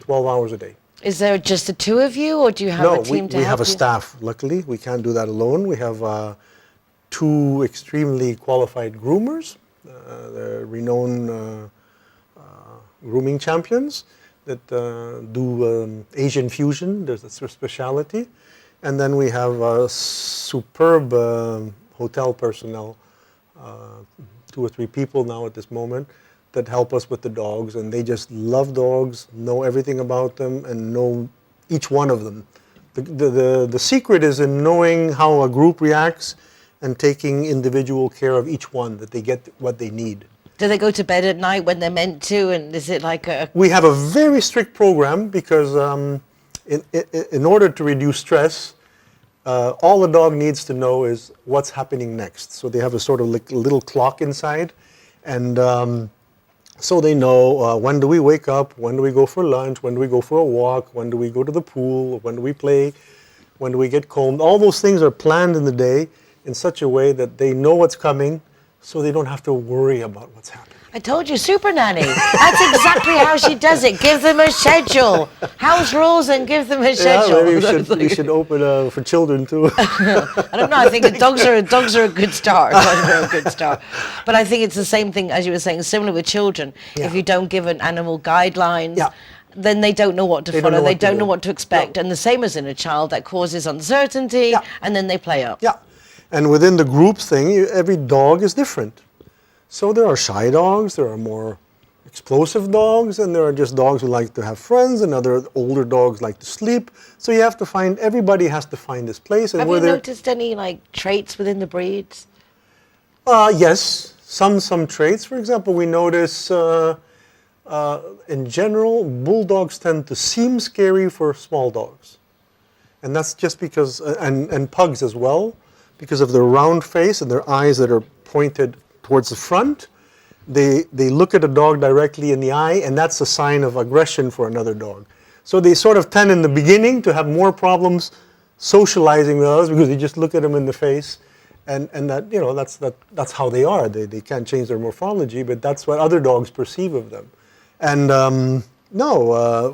Speaker 14: 12 hours a day.
Speaker 1: Is there just the two of you, or do you have
Speaker 14: No,
Speaker 1: a team to
Speaker 14: we
Speaker 1: help
Speaker 14: have a
Speaker 1: you?
Speaker 14: staff. Luckily, we can't do that alone. We have 2 extremely qualified groomers. They're renowned grooming champions that do Asian fusion. There's a specialty. And then we have superb hotel personnel, 2 or 3 people now at this moment, that help us with the dogs, and they just love dogs, know everything about them, and know each one of them. The secret is in knowing how a group reacts and taking individual care of each one, that they get what they need.
Speaker 1: Do they go to bed at night when they're meant to, and is it like a...
Speaker 14: We have a very strict program because in order to reduce stress, all the dog needs to know is what's happening next. So they have a sort of like little clock inside, and so they know when do we wake up, when do we go for lunch, when do we go for a walk, when do we go to the pool, when do we play, when do we get combed. All those things are planned in the day in such a way that they know what's coming, so they don't have to worry about what's happening.
Speaker 1: I told you, super nanny. That's exactly how she does it. Give them a schedule. House rules and give them a schedule.
Speaker 14: Yeah, maybe we should open for children too.
Speaker 1: I don't know. I think that dogs are a good start. Dogs are a good start. But I think it's the same thing as you were saying, similar with children.
Speaker 14: Yeah.
Speaker 1: If you don't give an animal guidelines,
Speaker 14: Yeah.
Speaker 1: then they don't know what to
Speaker 14: They don't
Speaker 1: follow.
Speaker 14: know
Speaker 1: They
Speaker 14: what to
Speaker 1: don't know
Speaker 14: do.
Speaker 1: what to expect. And the same as in a child, that causes uncertainty,
Speaker 14: Yeah.
Speaker 1: and then they play up.
Speaker 14: Yeah, and within the group thing, every dog is different. So there are shy dogs, there are more explosive dogs, and there are just dogs who like to have friends, and other older dogs like to sleep. So you have to find, everybody has to find his place. And
Speaker 1: Have
Speaker 14: where
Speaker 1: you
Speaker 14: they're-
Speaker 1: noticed any traits within the breeds?
Speaker 14: Yes, some traits. For example, we notice in general, bulldogs tend to seem scary for small dogs. And that's just because, and pugs as well, because of their round face and their eyes that are pointed towards the front. They look at a dog directly in the eye, and that's a sign of aggression for another dog. So they sort of tend in the beginning to have more problems socializing with others because they just look at them in the face. And that, that's how they are. They can't change their morphology, but that's what other dogs perceive of them. And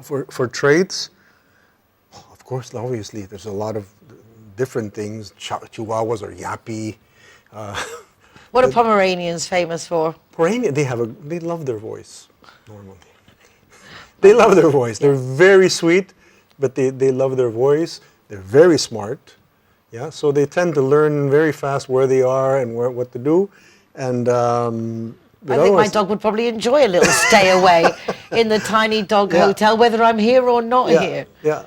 Speaker 14: for traits, of course, obviously, there's a lot of different things. Chihuahuas are yappy.
Speaker 1: What are Pomeranians famous for?
Speaker 14: Pomeranian, they love their voice, normally. They love their voice. They're very sweet, but they love their voice. They're very smart. Yeah, so they tend to learn very fast where they are and what to do. And
Speaker 1: I think my dog would probably enjoy a little stay away in the Tiny Dog Hotel, whether I'm here or not here.
Speaker 14: Yeah.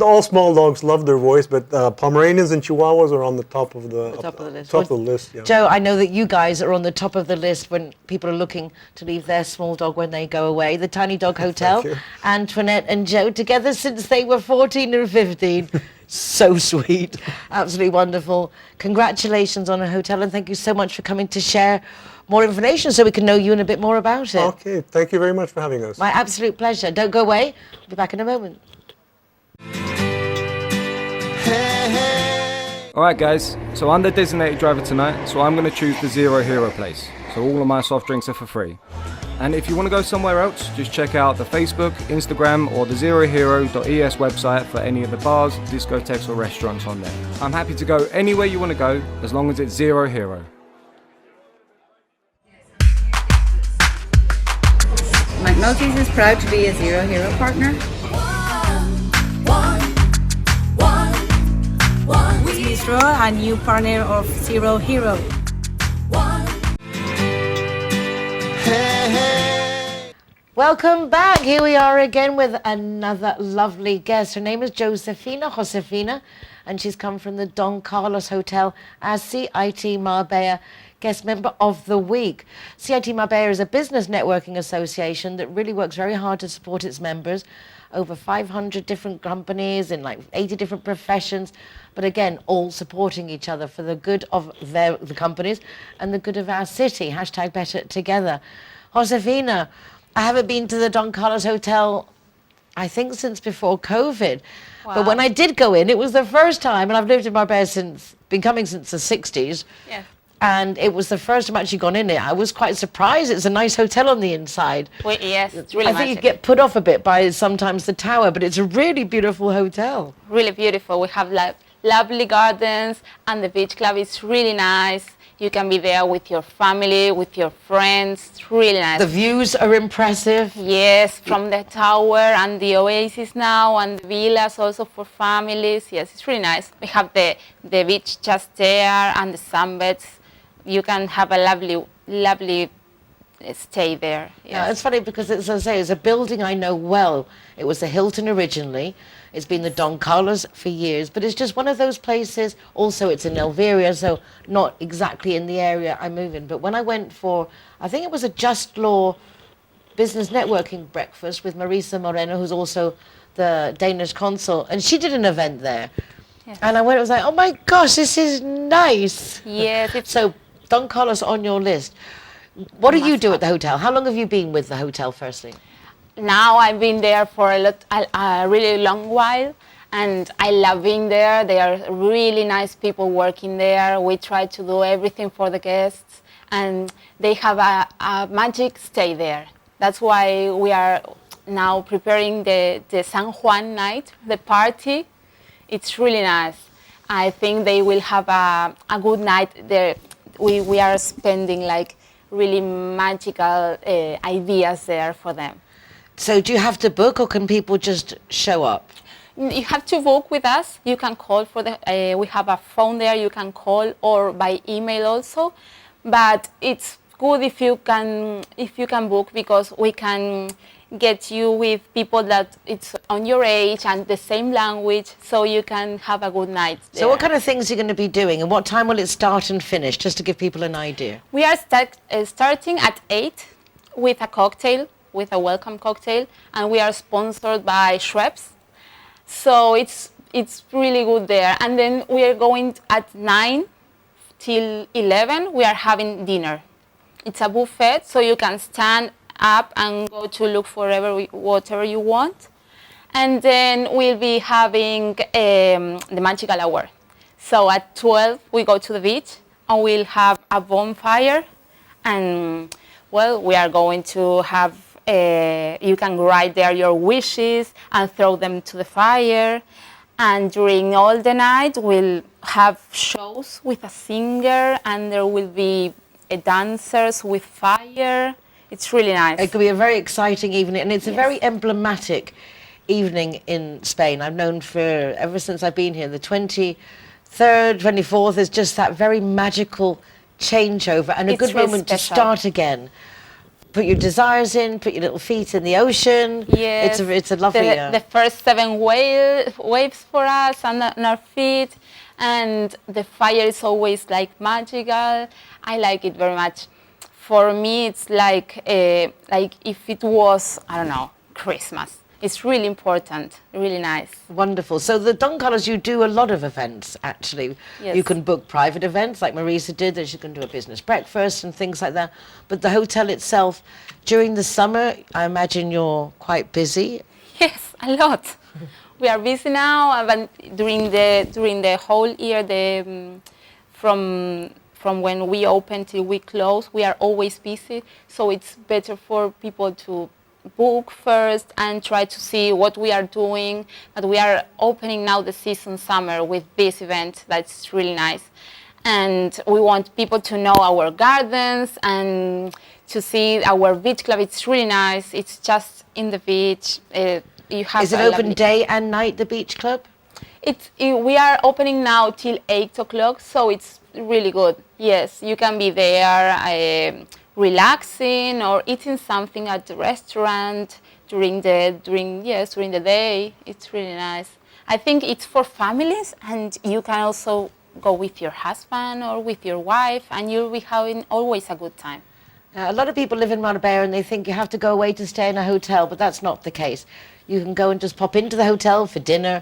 Speaker 14: All small dogs love their voice, but Pomeranians and Chihuahuas are on the top of the list. Top of the list, yeah.
Speaker 1: Joe, I know that you guys are on the top of the list when people are looking to leave their small dog when they go away. The Tiny Dog Hotel,
Speaker 14: you.
Speaker 1: Antoinette and Joe, together since they were 14 and 15. So sweet. Absolutely wonderful. Congratulations on a hotel, and thank you so much for coming to share more information so we can know you and a bit more about it.
Speaker 14: Okay, thank you very much for having us.
Speaker 1: My absolute pleasure. Don't go away. I'll be back in a moment.
Speaker 15: Alright guys, so I'm the designated driver tonight, so I'm going to choose the Zero Hero place. So all of my soft drinks are for free. And if you want to go somewhere else, just check out the Facebook, Instagram or the zerohero.es website for any of the bars, discotheques or restaurants on there. I'm happy to go anywhere you want to go, as long as it's Zero Hero.
Speaker 16: McNulty's is proud to be a Zero Hero partner.
Speaker 17: Whiskey Straw, a new partner of Zero Hero.
Speaker 1: Welcome back. Here we are again with another lovely guest. Her name is Josefina, and she's come from the Don Carlos Hotel as CIT Marbella Guest Member of the Week. CIT Marbella is a business networking association that really works very hard to support its members. Over 500 different companies in like 80 different professions, but again, all supporting each other for the good of the companies and the good of our city. Hashtag better together. Josefina, I haven't been to the Don Carlos Hotel, I think, since before COVID.
Speaker 16: Wow.
Speaker 1: But when I did go in, it was the first time, and I've lived in Marbella been coming since the 60s.
Speaker 16: Yeah.
Speaker 1: And it was the first time I've actually gone in it. I was quite surprised. It's a nice hotel on the inside.
Speaker 16: Yes, it's really
Speaker 1: I think you
Speaker 16: magic.
Speaker 1: get put off a bit by sometimes the tower, but it's a really beautiful hotel.
Speaker 16: Really beautiful. We have lovely gardens, and the beach club is really nice. You can be there with your family, with your friends. It's really nice.
Speaker 1: The views are impressive.
Speaker 16: Yes, from the tower and the oasis now, and the villas also for families. Yes, it's really nice. We have the beach just there and the sunbeds. You can have a lovely stay there.
Speaker 1: Yeah, it's funny because, as I say, it's a building I know well. It was the Hilton originally. It's been the Don Carlos for years, but it's just one of those places. Also, it's in Elveria, so not exactly in the area I move in. But when I went for, I think it was a Just Law business networking breakfast with Marisa Moreno, who's also the Danish consul, and she did an event there.
Speaker 16: Yes.
Speaker 1: And I went, I was like, oh my gosh, this is nice.
Speaker 16: Yes.
Speaker 1: So, Don Carlos on your list. What do you do at the hotel? How long have you been with the hotel, firstly?
Speaker 16: Now I've been there for a really long while, and I love being there. They are really nice people working there. We try to do everything for the guests, and they have a magic stay there. That's why we are now preparing the San Juan night, the party. It's really nice. I think they will have a good night there. We are spending like really magical ideas there for them.
Speaker 1: So do you have to book, or can people just show up?
Speaker 16: You have to book with us. You can call for the. We have a phone there. You can call or by email also, but it's good if you can book, because we can get you with people that it's on your age and the same language, so you can have a good night there.
Speaker 1: So what kind of things are you going to be doing, and what time will it start and finish, just to give people an idea?
Speaker 16: We are starting at 8 with a cocktail, with a welcome cocktail, and we are sponsored by Schweppes. So it's really good there. And then we are going at 9 till 11, we are having dinner. It's a buffet, so you can stand up and go to look for whatever you want. And then we'll be having the magical hour. So at 12, we go to the beach, and we'll have a bonfire. And, well, we are going to have, you can write there your wishes and throw them to the fire. And during all the night, we'll have shows with a singer, and there will be dancers with fire. It's really nice.
Speaker 1: It could be a very exciting evening, and it's a very emblematic evening in Spain. I've known ever since I've been here. The 23rd, 24th is just that very magical changeover, and a good
Speaker 16: really
Speaker 1: moment
Speaker 16: special.
Speaker 1: to start again. Put your desires in, put your little feet in the ocean.
Speaker 16: Yes.
Speaker 1: It's a lovely...
Speaker 16: The first 7 waves for us on our feet, and the fire is always like magical. I like it very much. For me, it's like if it was, I don't know, Christmas. It's really important, really nice.
Speaker 1: Wonderful. So the Don Carlos, you do a lot of events, actually.
Speaker 16: Yes.
Speaker 1: You can book private events, like Marisa did, that you can do a business breakfast and things like that. But the hotel itself, during the summer, I imagine you're quite busy.
Speaker 16: Yes, a lot. We are busy now, but during the whole year, from when we open till we close, we are always busy. So it's better for people to book first and try to see what we are doing. But we are opening now the season summer with this event that's really nice. And we want people to know our gardens and to see our beach club. It's really nice. It's just in the beach. You have
Speaker 1: Is it open day and night, the beach club?
Speaker 16: We are opening now till 8 o'clock, so it's really good. Yes, you can be there relaxing or eating something at the restaurant during the day. It's really nice. I think it's for families, and you can also go with your husband or with your wife, and you'll be having always a good time.
Speaker 1: A lot of people live in Marbella and they think you have to go away to stay in a hotel, but that's not the case. You can go and just pop into the hotel for dinner,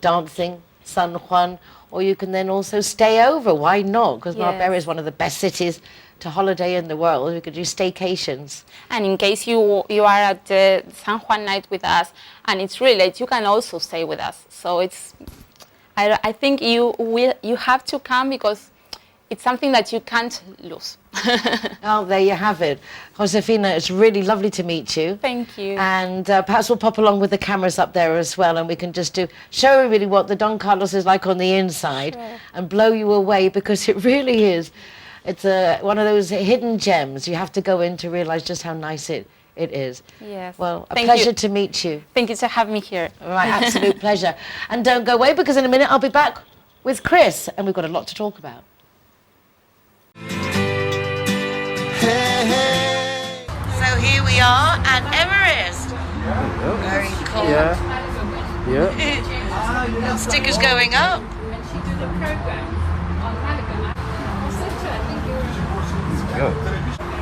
Speaker 1: dancing, San Juan, or you can then also stay over. Why not? Because Marbella is one of the best cities to holiday in the world. You could do staycations.
Speaker 16: And in case you are at the San Juan night with us and it's really late, you can also stay with us. So I think you have to come because it's something that you can't lose.
Speaker 1: Oh, there you have it. Josefina, it's really lovely to meet you.
Speaker 16: Thank you.
Speaker 1: And perhaps we'll pop along with the cameras up there as well, and we can just show everybody what the Don Carlos is like on the inside and blow you away, because it really is. It's one of those hidden gems. You have to go in to realize just how nice it is.
Speaker 16: Yes.
Speaker 1: Well, a pleasure to meet you.
Speaker 16: Thank you to have me here.
Speaker 1: All right, absolute pleasure. And don't go away, because in a minute I'll be back with Chris, and we've got a lot to talk about. So here we are at Everest. Very cool.
Speaker 2: Yeah.
Speaker 1: Stickers going up.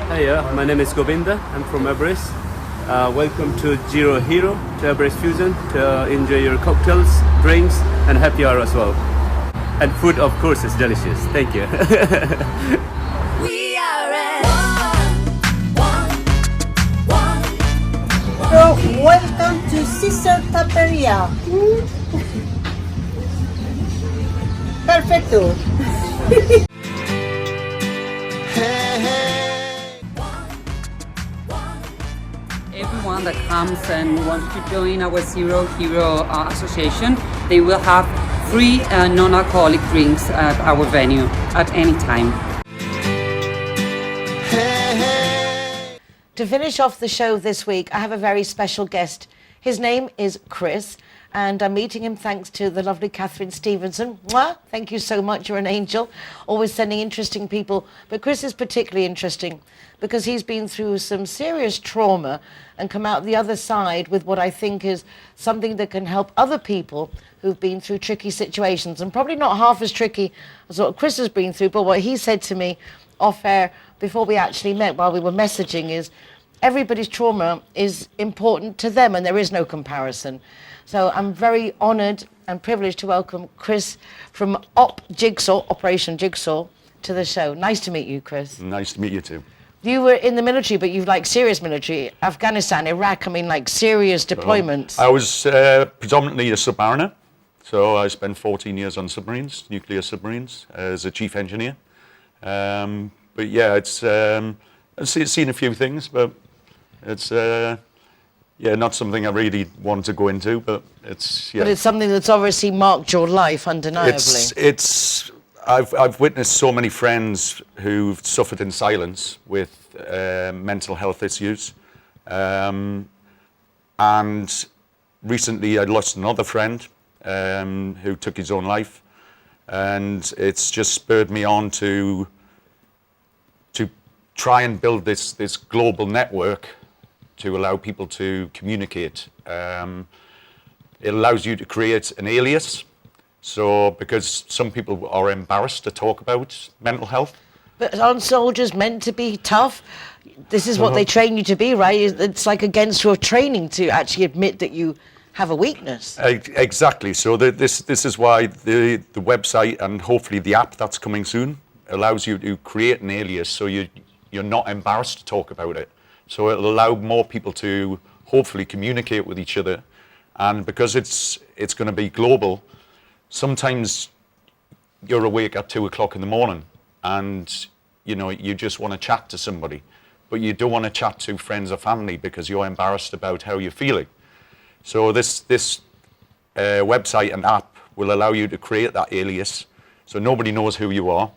Speaker 8: Hiya, my name is Govinda. I'm from Everest. Welcome to Zero Hero, to Everest Fusion, to enjoy your cocktails, drinks, and happy hour as well. And food, of course, is delicious. Thank you.
Speaker 11: We are at
Speaker 17: So, welcome to Cesar Taperia. Perfecto.
Speaker 6: Everyone that comes and wants to join our Zero Hero Association, they will have free non-alcoholic drinks at our venue at any time.
Speaker 1: To finish off the show this week, I have a very special guest. His name is Chris, and I'm meeting him thanks to the lovely Catherine Stevenson. Mwah! Thank you so much, you're an angel. Always sending interesting people. But Chris is particularly interesting because he's been through some serious trauma and come out the other side with what I think is something that can help other people who've been through tricky situations, and probably not half as tricky as what Chris has been through. But what he said to me off air before we actually met, while we were messaging, is everybody's trauma is important to them and there is no comparison. So I'm very honoured and privileged to welcome Chris from Operation Jigsaw, to the show. Nice to meet you, Chris.
Speaker 18: Nice to meet you too.
Speaker 1: You were in the military, but you've like serious military. Afghanistan, Iraq, I mean like serious deployments.
Speaker 18: I was predominantly a submariner. So I spent 14 years on submarines, nuclear submarines, as a chief engineer. But yeah, it's I've seen a few things, but it's not something I really want to go into. But it's
Speaker 1: But it's something that's obviously marked your life undeniably.
Speaker 18: I've witnessed so many friends who've suffered in silence with mental health issues, and recently I lost another friend who took his own life, and it's just spurred me on to try and build this global network to allow people to communicate. It allows you to create an alias. So, because some people are embarrassed to talk about mental health.
Speaker 1: But aren't soldiers meant to be tough? This is what they train you to be, right? It's like against your training to actually admit that you have a weakness.
Speaker 18: Exactly. So this is why the website and hopefully the app that's coming soon allows you to create an alias, so you're not embarrassed to talk about it. So it'll allow more people to hopefully communicate with each other, and because it's going to be global. Sometimes you're awake at 2 o'clock in the morning and you just want to chat to somebody, but you don't want to chat to friends or family because you're embarrassed about how you're feeling. So this website and app will allow you to create that alias so nobody knows who you are,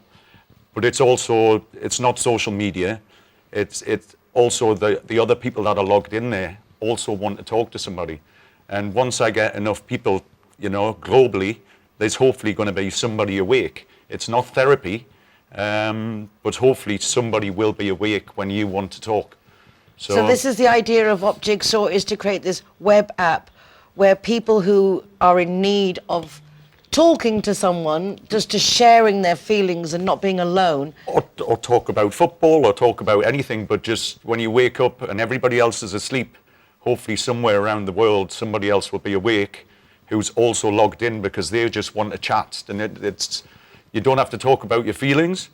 Speaker 18: but it's not social media. It's also the other people that are logged in there also want to talk to somebody, and once I get enough people globally, there's hopefully going to be somebody awake. It's not therapy. But hopefully somebody will be awake when you want to talk.
Speaker 1: So this is the idea of Jigsaw, is to create this web app where people who are in need of talking to someone, just to sharing their feelings and not being alone.
Speaker 18: Or talk about football or talk about anything, but just when you wake up and everybody else is asleep, hopefully somewhere around the world somebody else will be awake who's also logged in because they just want to chat. And it's you don't have to talk about your feelings,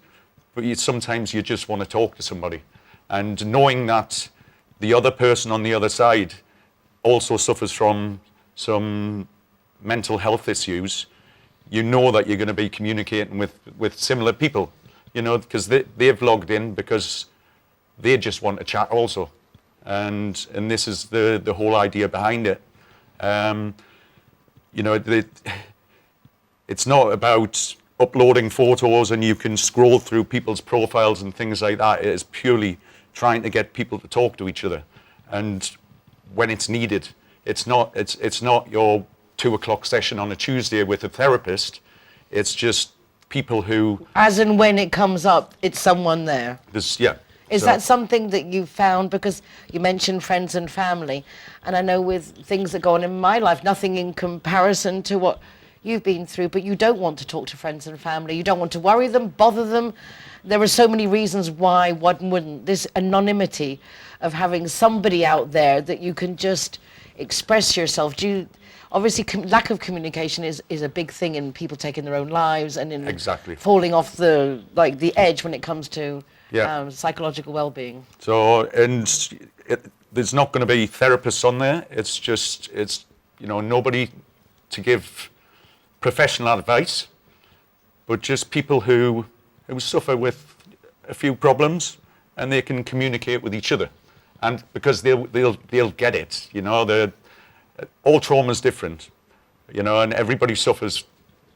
Speaker 18: but sometimes you just want to talk to somebody. And knowing that the other person on the other side also suffers from some mental health issues, you know that you're going to be communicating with similar people, you know, because they've logged in because they just want to chat also. And this is the whole idea behind it. You know, it's not about uploading photos and you can scroll through people's profiles and things like that. It is purely trying to get people to talk to each other. And when it's needed, it's not your 2 o'clock session on a Tuesday with a therapist. It's just people who...
Speaker 1: As and when it comes up, it's someone there.
Speaker 18: Yeah.
Speaker 1: Is that something that you found, because you mentioned friends and family, and I know with things that go on in my life, nothing in comparison to what you've been through, but you don't want to talk to friends and family. You don't want to worry them, bother them. There are so many reasons why one wouldn't. This anonymity of having somebody out there that you can just express yourself. Obviously, lack of communication is a big thing in people taking their own lives and in falling off the edge when it comes to psychological well-being.
Speaker 18: So, there's not going to be therapists on there. It's you know, nobody to give professional advice, but just people who suffer with a few problems and they can communicate with each other, and because they'll get it. You know, all trauma is different, you know, and everybody suffers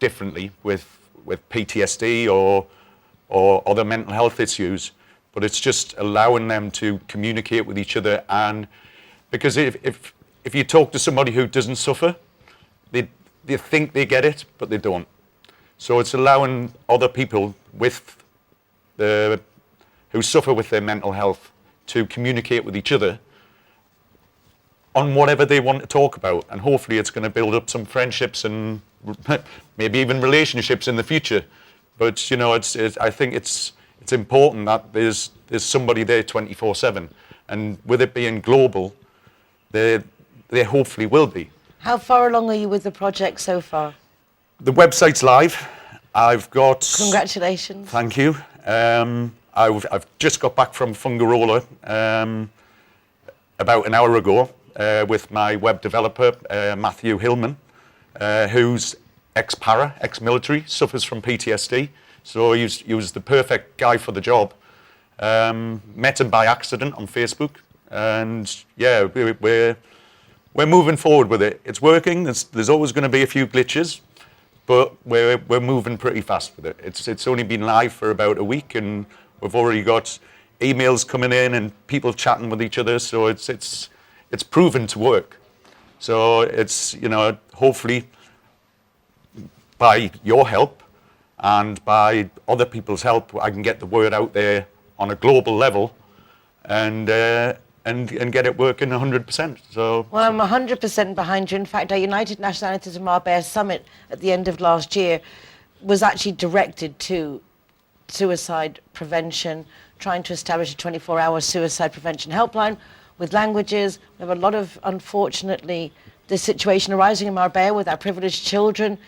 Speaker 18: differently with PTSD or other mental health issues, but it's just allowing them to communicate with each other. And because if you talk to somebody who doesn't suffer, they think they get it, but they don't. So it's allowing other people who suffer with their mental health to communicate with each other on whatever they want to talk about, and hopefully it's going to build up some friendships and maybe even relationships in the future. But you know, I think it's important that there's somebody there 24/7, and with it being global, there hopefully will be.
Speaker 1: How far along are you with the project so far?
Speaker 18: The website's live. I've got...
Speaker 1: Congratulations.
Speaker 18: Thank you. I've just got back from Fungarola about an hour ago with my web developer, Matthew Hillman, who's ex-para, ex-military, suffers from PTSD. So he was the perfect guy for the job. Met him by accident on Facebook, and yeah, we're moving forward with it. It's working. There's always going to be a few glitches, but we're moving pretty fast with it. It's only been live for about a week, and we've already got emails coming in and people chatting with each other. So it's proven to work. So it's, you know, hopefully by your help and by other people's help, I can get the word out there on a global level and get it working 100%. So. Well,
Speaker 1: I'm 100% behind you. In fact, our United Nationalities of Marbella Summit at the end of last year was actually directed to suicide prevention, trying to establish a 24-hour suicide prevention helpline with languages. We have a lot of, unfortunately, this situation arising in Marbella with our privileged children,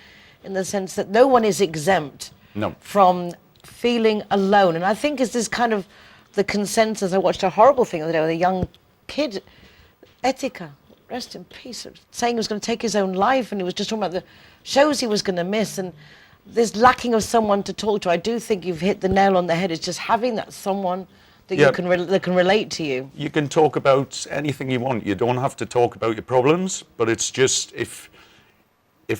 Speaker 1: in the sense that no one is exempt from feeling alone. And I think is this kind of the consensus. I watched a horrible thing the other day with a young kid, Etika, rest in peace, saying he was going to take his own life, and he was just talking about the shows he was going to miss, and this lacking of someone to talk to. I do think you've hit the nail on the head. It's just having that someone that that can relate to you.
Speaker 18: You can talk about anything you want. You don't have to talk about your problems, but it's just if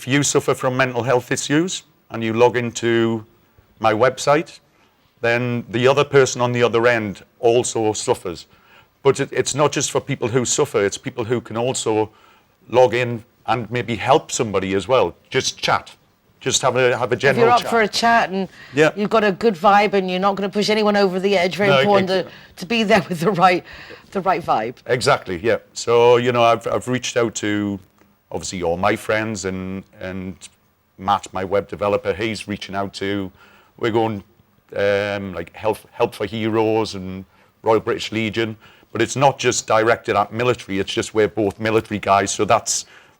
Speaker 18: you suffer from mental health issues and you log into my website, then the other person on the other end also suffers. But it's not just for people who suffer, it's people who can also log in and maybe help somebody as well. Just chat. just have a
Speaker 1: If
Speaker 18: general
Speaker 1: you're up
Speaker 18: chat.
Speaker 1: for a chat and
Speaker 18: Yeah.
Speaker 1: you've got a good vibe and you're not going to push anyone over the edge, very
Speaker 18: No,
Speaker 1: important to be there with the right vibe.
Speaker 18: Exactly, yeah. So, you know, I've reached out to, obviously, all my friends and Matt, my web developer, he's reaching out to, we're going like Help for Heroes and Royal British Legion, but it's not just directed at military, it's just we're both military guys, so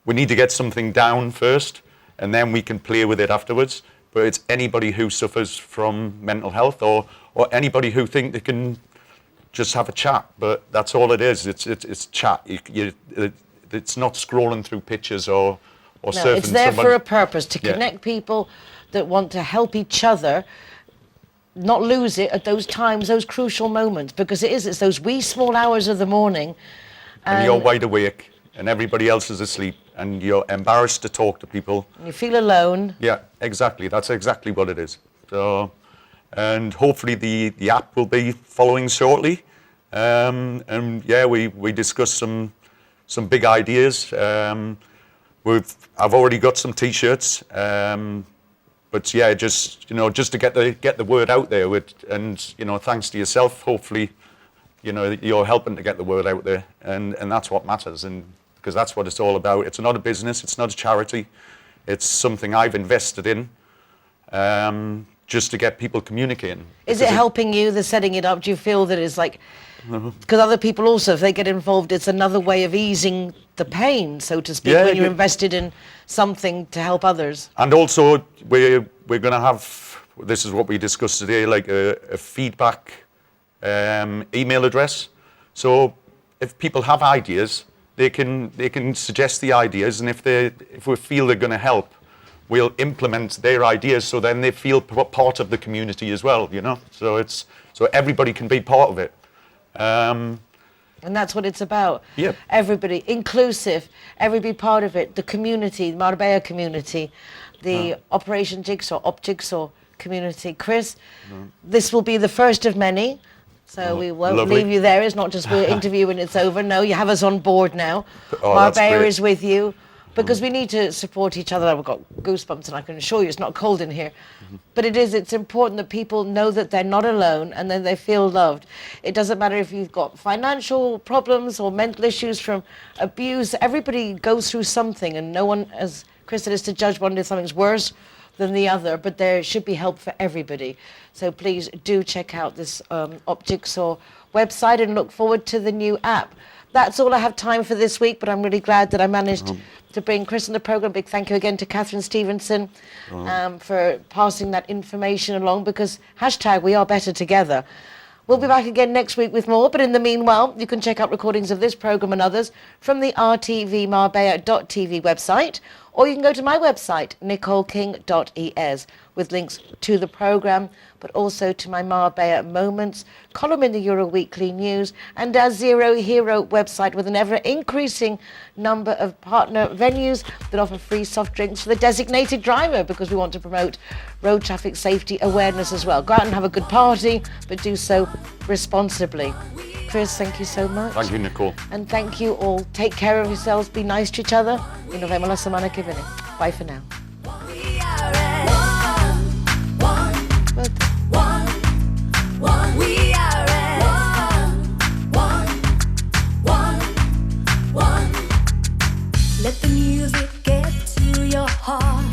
Speaker 18: we need to get something down first, and then we can play with it afterwards. But it's anybody who suffers from mental health or anybody who think they can just have a chat, but that's all it is. It's chat. It's not scrolling through pictures or surfing.
Speaker 1: No, it's there
Speaker 18: somebody.
Speaker 1: for a purpose, to connect people that want to help each other, not lose it at those times, those crucial moments, because it's those wee small hours of the morning.
Speaker 18: And you're wide awake and everybody else is asleep and you're embarrassed to talk to people.
Speaker 1: You feel alone.
Speaker 18: Yeah, exactly. That's exactly what it is. So, and hopefully the app will be following shortly. And yeah, we discussed some big ideas. I've already got some T-shirts. But yeah, just to get the word out there, and thanks to yourself, hopefully, you're helping to get the word out there, and that's what matters, and because that's what it's all about. It's not a business, it's not a charity, it's something I've invested in, just to get people communicating.
Speaker 1: Is it helping you, the setting it up? Do you feel that it's like, because other people also, if they get involved, it's another way of easing the pain, so to speak, when you're invested in something to help others.
Speaker 18: And also, we're going to have, this is what we discussed today, like a feedback email address. So if people have ideas, they can suggest the ideas, and if we feel they're going to help, we'll implement their ideas, so then they feel part of the community as well, So so everybody can be part of it.
Speaker 1: And that's what it's about.
Speaker 18: Yeah.
Speaker 1: Everybody, inclusive, everybody part of it, the community, the Marbella community, the Operation Jigsaw, Jigsaw community. Chris, this will be the first of many, so we won't leave you there. It's not just we're interviewing, it's over. No, you have us on board now. Marbella is with you, because we need to support each other. I've got goosebumps, and I can assure you it's not cold in here. But it's important that people know that they're not alone and then they feel loved. It doesn't matter if you've got financial problems or mental issues from abuse. Everybody goes through something, and no one, as Chris said, is to judge one if something's worse than the other, but there should be help for everybody. So please do check out this Jigsaw website and look forward to the new app. That's all I have time for this week, but I'm really glad that I managed to bring Chris on the programme. Big thank you again to Catherine Stevenson for passing that information along, because #we are better together. We'll be back again next week with more, but in the meanwhile, you can check out recordings of this programme and others from the rtvmarbella.tv website, or you can go to my website, nicoleking.es, with links to the programme, but also to my Marbella Moments column in the Euro Weekly News, and our Zero Hero website with an ever-increasing number of partner venues that offer free soft drinks for the designated driver, because we want to promote road traffic safety awareness as well. Go out and have a good party, but do so responsibly. Chris, thank you so much.
Speaker 18: Thank you, Nicole.
Speaker 1: And thank you all. Take care of yourselves, be nice to each other. Y nos vemos la semana que viene. Bye for now.
Speaker 11: Let the music get to your heart.